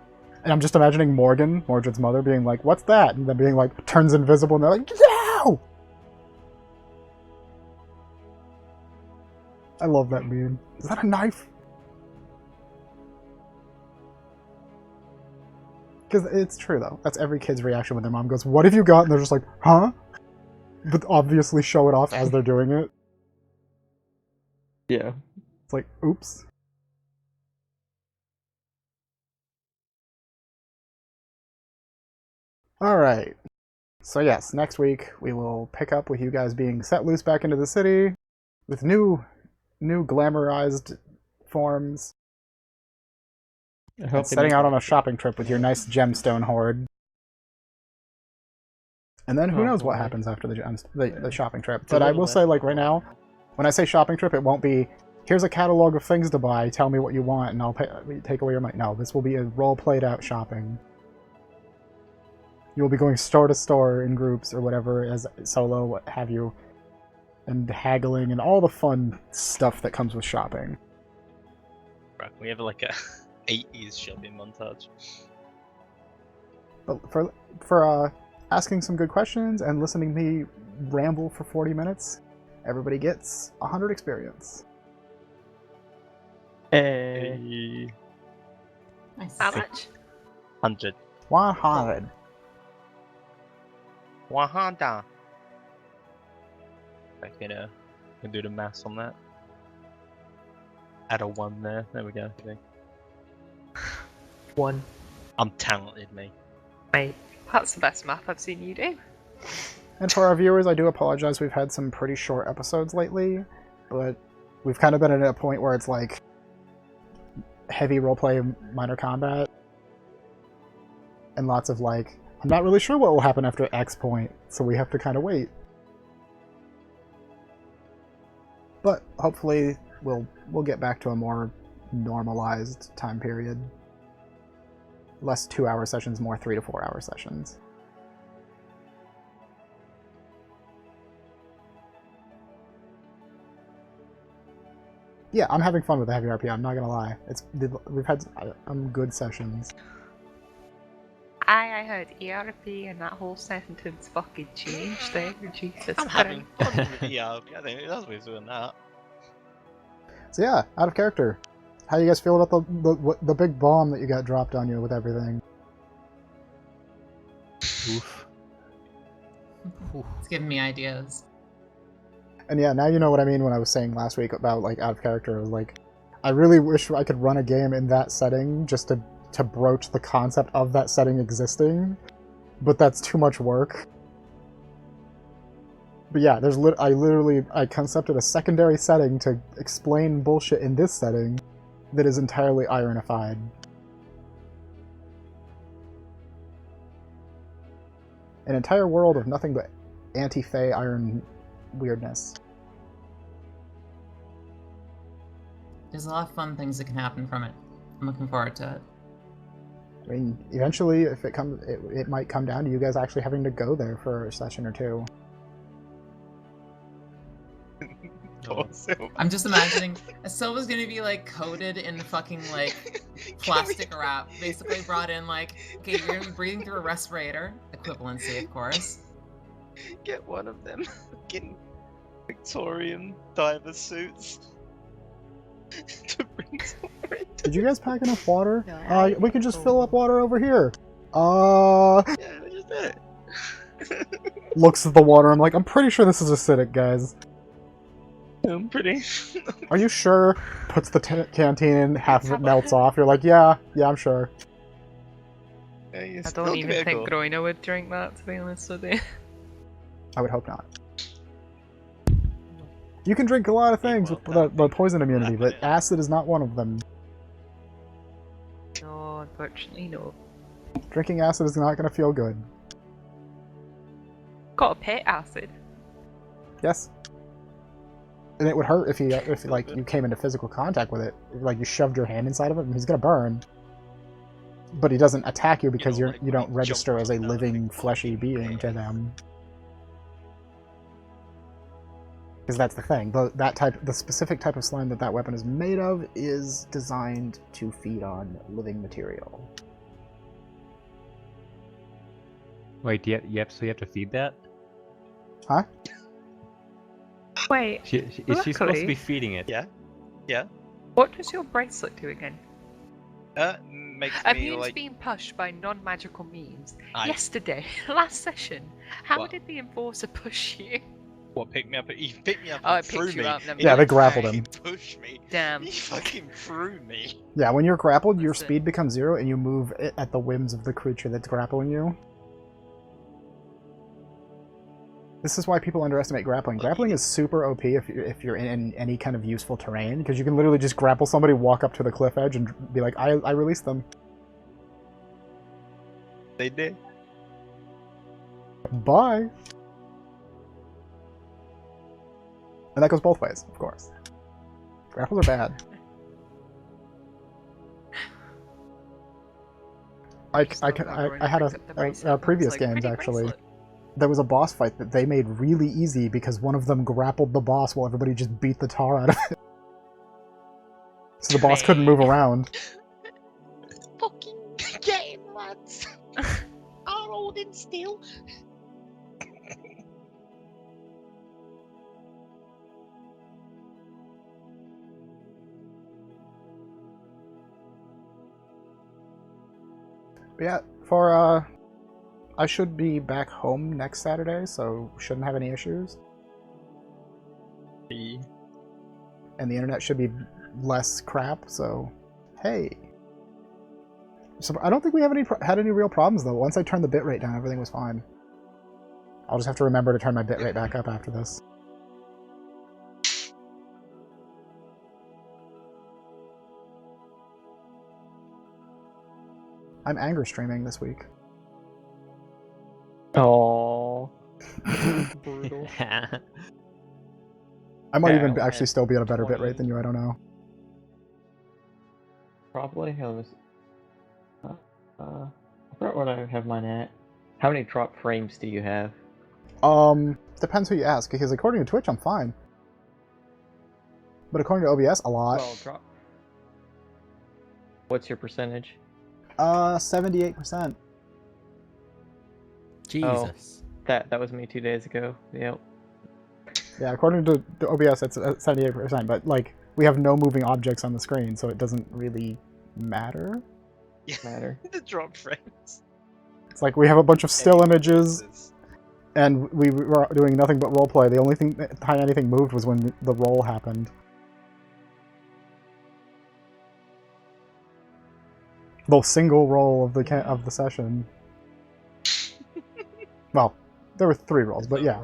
And I'm just imagining Morgan, Mordred's mother, being like, what's that? And then being like, turns invisible, and they're like, no! I love that meme. Is that a knife? Because it's true, though. That's every kid's reaction when their mom goes, what have you got? And they're just like, huh? But obviously show it off as they're doing it. Yeah. It's like, oops. Alright. So yes, next week we will pick up with you guys being set loose back into the city with new glamorized forms. And setting out on a shopping trip with your nice gemstone hoard. And then who knows what happens after the shopping trip. But I will say, like, right now, when I say shopping trip, it won't be, here's a catalog of things to buy, tell me what you want, and I'll take away your money. No, this will be a role-played out shopping. You will be going store to store in groups or whatever, as solo, what have you, and haggling and all the fun stuff that comes with shopping. Right, we have like a 80s shopping montage. But for asking some good questions and listening to me ramble for 40 minutes, everybody gets 100 experience. Hey. Nice. How much? 100. 100. 100. I can do the maths on that. Add a 1 there. There we go. Okay. 1. I'm talented, mate. Mate, that's the best math I've seen you do. And for our viewers, I do apologize. We've had some pretty short episodes lately, but we've kind of been at a point where it's like heavy roleplay, minor combat, and lots of like, I'm not really sure what will happen after X point, so we have to kind of wait. But hopefully we'll get back to a more normalized time period. Less 2-hour sessions, more 3 to 4 hour sessions. Yeah, I'm having fun with the heavy RP, I'm not gonna lie. We've had good sessions. I heard ERP and that whole sentence fucking changed there. Jesus I'm having fun with the ERP. I think that's what's doing that. So yeah, out of character. How do you guys feel about the big bomb that you got dropped on you with everything? Oof. It's giving me ideas. And yeah, now you know what I mean when I was saying last week about like out of character. I was like, I really wish I could run a game in that setting just to broach the concept of that setting existing, but that's too much work. But yeah, I concepted a secondary setting to explain bullshit in this setting that is entirely ironified. An entire world of nothing but anti-Fae iron weirdness. There's a lot of fun things that can happen from it. I'm looking forward to it. I mean, eventually, if it comes, it might come down to you guys actually having to go there for a session or two. I'm just imagining Silva's gonna be like coated in fucking like plastic wrap, basically brought in like, okay, you're gonna be breathing through a respirator, equivalency of course. Get one of them fucking Victorian diver suits to bring somewhere. Did you guys pack enough water? No, We can just fill up water over here. Yeah, we just did it. Looks at the water, I'm like, I'm pretty sure this is acidic, guys. I'm pretty. Are you sure? Puts the canteen in, half of it melts off. You're like, yeah, I'm sure. I don't even think Groina would drink that, to be honest with you. I would hope not. You can drink a lot of things with the poison immunity, but acid is not one of them. No, unfortunately, no. Drinking acid is not going to feel good. Got a pet acid. Yes. And it would hurt if you came into physical contact with it. Like you shoved your hand inside of it, and he's gonna burn. But he doesn't attack you because know, you like you when don't he register jumped as a down, living, like, fleshy being to yeah. them. Because that's the thing. The specific type of slime that weapon is made of is designed to feed on living material. Wait, so you have to feed that? Huh? Wait, Is she supposed to be luckily, feeding it? Yeah. what does your bracelet do again? Makes me Immune's like. being pushed by non-magical means. I Yesterday, last session, how What? did the enforcer push you? What picked me up? He picked me up Oh, and it threw picked you me. up, never He Yeah, they mind. didn't grappled fucking him. push me. Damn. He fucking threw me. Yeah, when you're grappled, your Listen. speed becomes 0 and you move at the whims of the creature that's grappling you. This is why people underestimate grappling. Grappling is super OP if you're in any kind of useful terrain, because you can literally just grapple somebody, walk up to the cliff edge, and be like, I released them. They did. Bye! And that goes both ways, of course. Grapples are bad. I had a previous games, actually. There was a boss fight that they made really easy because one of them grappled the boss while everybody just beat the tar out of it. So the boss couldn't move around. Fucking get him, lads. Are holding still. But yeah, I should be back home next Saturday, so shouldn't have any issues. And the internet should be less crap, so hey. So I don't think we have had any real problems though. Once I turned the bitrate down, everything was fine. I'll just have to remember to turn my bitrate back up after this. I'm anger streaming this week. Oh, brutal. I might Yeah, even I actually had still be at a better 20. bitrate than you, I don't know. Probably. I forgot what I have mine at. How many drop frames do you have? Depends who you ask, because according to Twitch, I'm fine. But according to OBS, a lot. Well, drop. What's your percentage? 78%. Jesus. That was me 2 days ago. Yep. Yeah, according to the OBS, it's 78%, but, like, we have no moving objects on the screen, so it doesn't really matter. Matter. The drop frames. It's like we have a bunch of still images, and we were doing nothing but roleplay. The only time anything moved was when the roll happened. The single roll of the session. Well, there were 3 rolls, but yeah.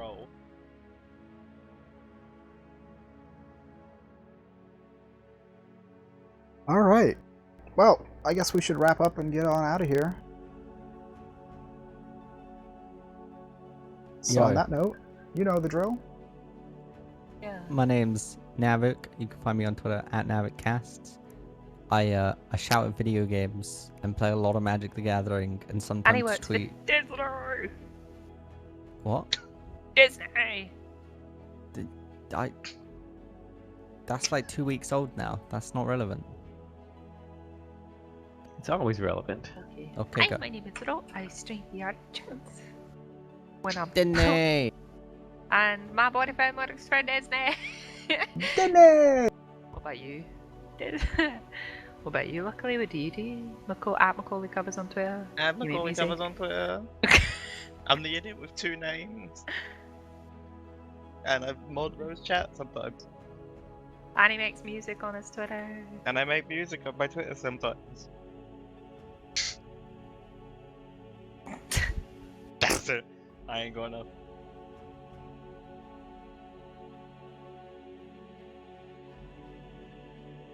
Alright. Well, I guess we should wrap up and get on out of here. So on that note, you know the drill. Yeah. My name's Navik. You can find me on Twitter at NavikCasts. I shout at video games and play a lot of Magic the Gathering and And he sometimes works for tweet. Disney. What? Disney. That's like 2 weeks old now. That's not relevant. It's always relevant. Okay. Okay, Hi, go. my name is Ro. I stream the art chance when I'm Disney! and my boyfriend works for Disney. Disney! What about you? What about you? Luckily, what do you do? Macaulay covers on Twitter. And You make Macaulay music? covers on Twitter. I'm the idiot with 2 names. And I mod Rose chat sometimes. And he makes music on his Twitter. And I make music on my Twitter sometimes. That's it. I ain't got enough.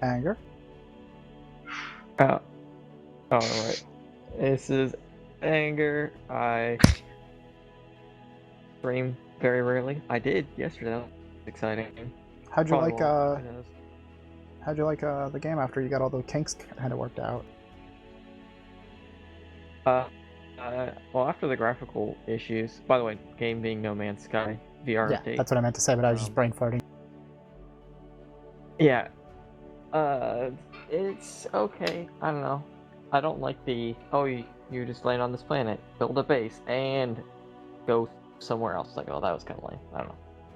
Anger. Oh. Alright. This is Anger. I stream very rarely. I did yesterday. That was exciting. How'd you Probably like won't happen the game after you got all the kinks kind of worked out? Well, after the graphical issues, by the way, game being No Man's Sky VR Yeah, update. that's what I meant to say, but I was just brain farting. Yeah. It's okay. I don't know. I don't like the you just land on this planet, build a base, and go somewhere else. Like, oh, that was kind of lame. I don't know.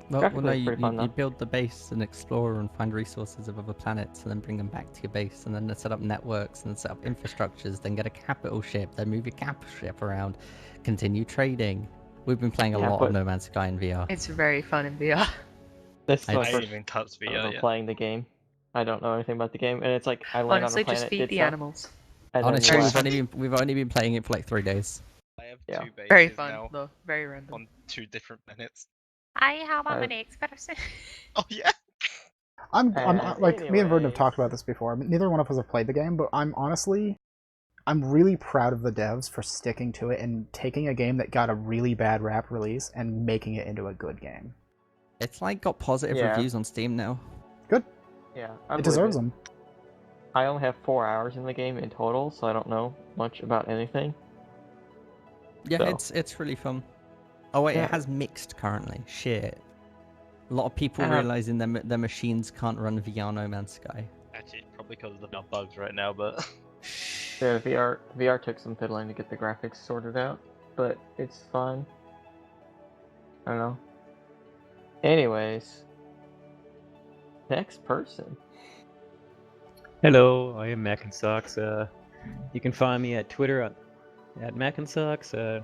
Well, Graphically, no, it's pretty fun, you though. build the base and explore and find resources of other planets and then bring them back to your base and then set up networks and set up infrastructures, then get a capital ship, then move your capital ship around, continue trading. We've been playing a lot of No Man's Sky in VR. It's very fun in VR. This is I my I first haven't even touched time VR ever yet. playing the game. I don't know anything about the game, and it's like I land Honestly, on a planet, just feed did the stuff, animals. and then Honestly, left. we've only been playing it for like 3 days. I have Yeah. 2 bases Very fun, now though. Very random. on 2 different planets. I have Uh, an next person. Oh yeah. I'm like, me and Verdon have anyways. talked about this before. I mean, neither one of us have played the game, but I'm really proud of the devs for sticking to it and taking a game that got a really bad rap release and making it into a good game. It's like got positive Yeah. reviews on Steam now. Yeah, It deserves them. I only have 4 hours in the game in total, so I don't know much about anything. Yeah, So. it's really fun. Oh wait, Yeah. it has mixed currently. Shit. A lot of people Uh, realizing their machines can't run VR No Man's Sky. Actually, probably because of the bugs right now, but Yeah, VR took some fiddling to get the graphics sorted out, but it's fun. I don't know. Anyways, next person. Hello, I am Mac and Socks. You can find me at Twitter at Mac and Socks. I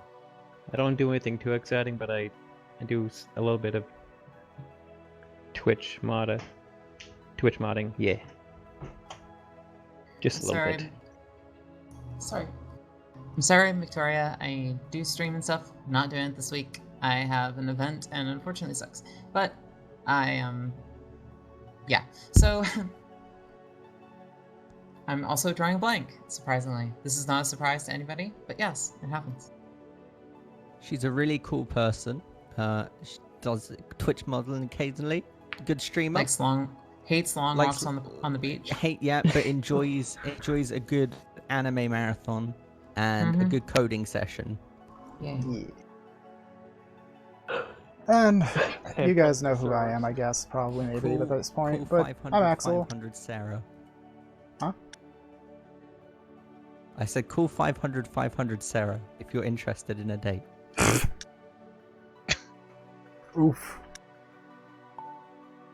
don't do anything too exciting, but I do a little bit of Twitch modding. Yeah. Just a little bit. Sorry. I'm sorry, Victoria. I do stream and stuff. I'm not doing it this week. I have an event and unfortunately sucks. But I yeah. So I'm also drawing a blank, surprisingly. This is not a surprise to anybody, but yes, it happens. She's a really cool person. She does Twitch modeling occasionally. Good streamer. Hates long Likes- walks on the beach. But enjoys a good anime marathon and a Mhm. good coding session. Yeah. Yeah. And you guys know who I am, I guess, probably, maybe, at this point. Cool But 500, I'm Axel. 500 Sarah. Huh? I said cool 500 Sarah if you're interested in a date. Oof.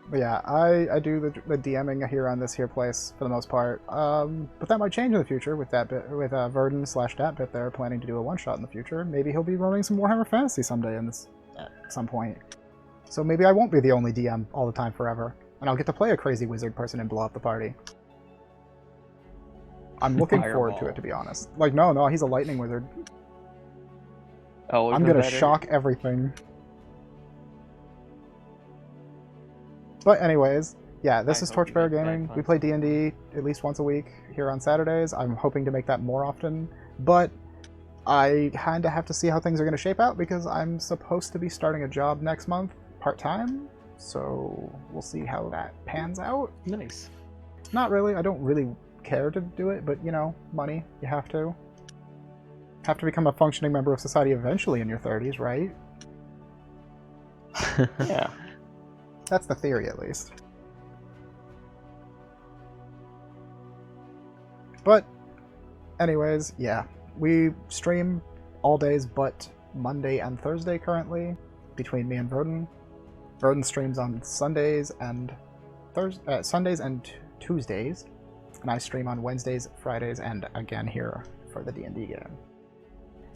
But yeah, I do the DMing here on this here place for the most part. But that might change in the future with that bit with Verdon/Datbit. They're planning to do a one shot in the future. Maybe he'll be running some Warhammer Fantasy someday in this at some point. So maybe I won't be the only DM all the time forever, and I'll get to play a crazy wizard person and blow up the party. I'm looking forward to Fireball. it, to be honest. Like, no, he's a lightning wizard. Oh, I'm gonna shock everything. But anyways, yeah, this I is hope you Torchbearer make Gaming. bad We puns. play D&D at least once a week here on Saturdays. I'm hoping to make that more often, but I kind of have to see how things are going to shape out because I'm supposed to be starting a job next month, part-time, so we'll see how that pans out. Nice. Not really. I don't really care to do it, but, you know, money, you have to. Have to become a functioning member of society eventually in your 30s, right? Yeah. That's the theory, at least. But, anyways, yeah. We stream all days but Monday and Thursday currently, between me and Verdon. Verdon streams on Sundays and Sundays and Tuesdays, and I stream on Wednesdays, Fridays, and again here for the D&D game.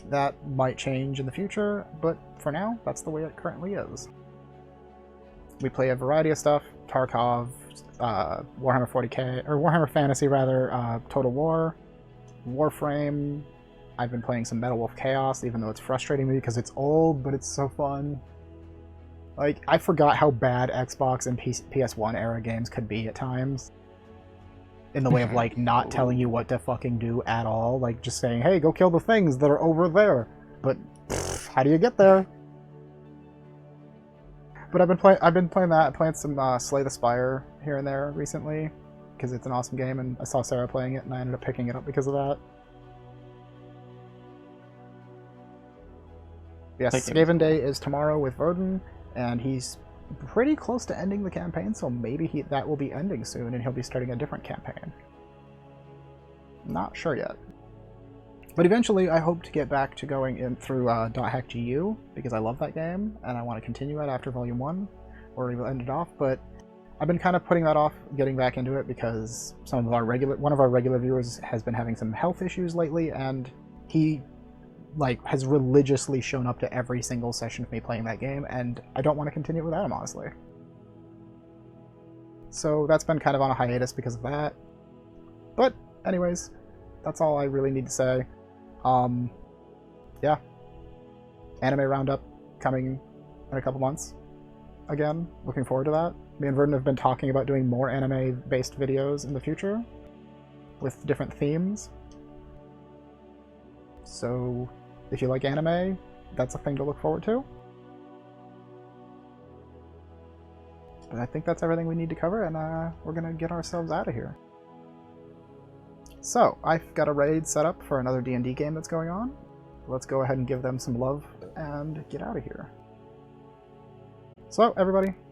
That might change in the future, but for now, that's the way it currently is. We play a variety of stuff: Tarkov, Warhammer 40k, or Warhammer Fantasy rather, Total War, Warframe. I've been playing some Metal Wolf Chaos, even though it's frustrating me because it's old, but it's so fun. Like, I forgot how bad Xbox and PS1 era games could be at times. In the way of, like, not telling you what to fucking do at all. Like, just saying, hey, go kill the things that are over there. But, how do you get there? But I've been playing some Slay the Spire here and there recently, because it's an awesome game, and I saw Sarah playing it, and I ended up picking it up because of that. Yes, That game is Skaven Day is tomorrow with Verdun, and he's pretty close to ending the campaign, so maybe that will be ending soon and he'll be starting a different campaign. Not sure yet. But eventually I hope to get back to going in through .hackgu, because I love that game, and I want to continue it after Volume 1, or we'll end it off, but I've been kind of putting that off, getting back into it, because one of our regular viewers has been having some health issues lately, and he has religiously shown up to every single session of me playing that game, and I don't want to continue without him, honestly. So that's been kind of on a hiatus because of that. But anyways, that's all I really need to say. Yeah. Anime Roundup coming in a couple months. Again, looking forward to that. Me and Verdun have been talking about doing more anime-based videos in the future with different themes. So if you like anime, that's a thing to look forward to. But I think that's everything we need to cover, and we're going to get ourselves out of here. So, I've got a raid set up for another D&D game that's going on. Let's go ahead and give them some love and get out of here. So, everybody,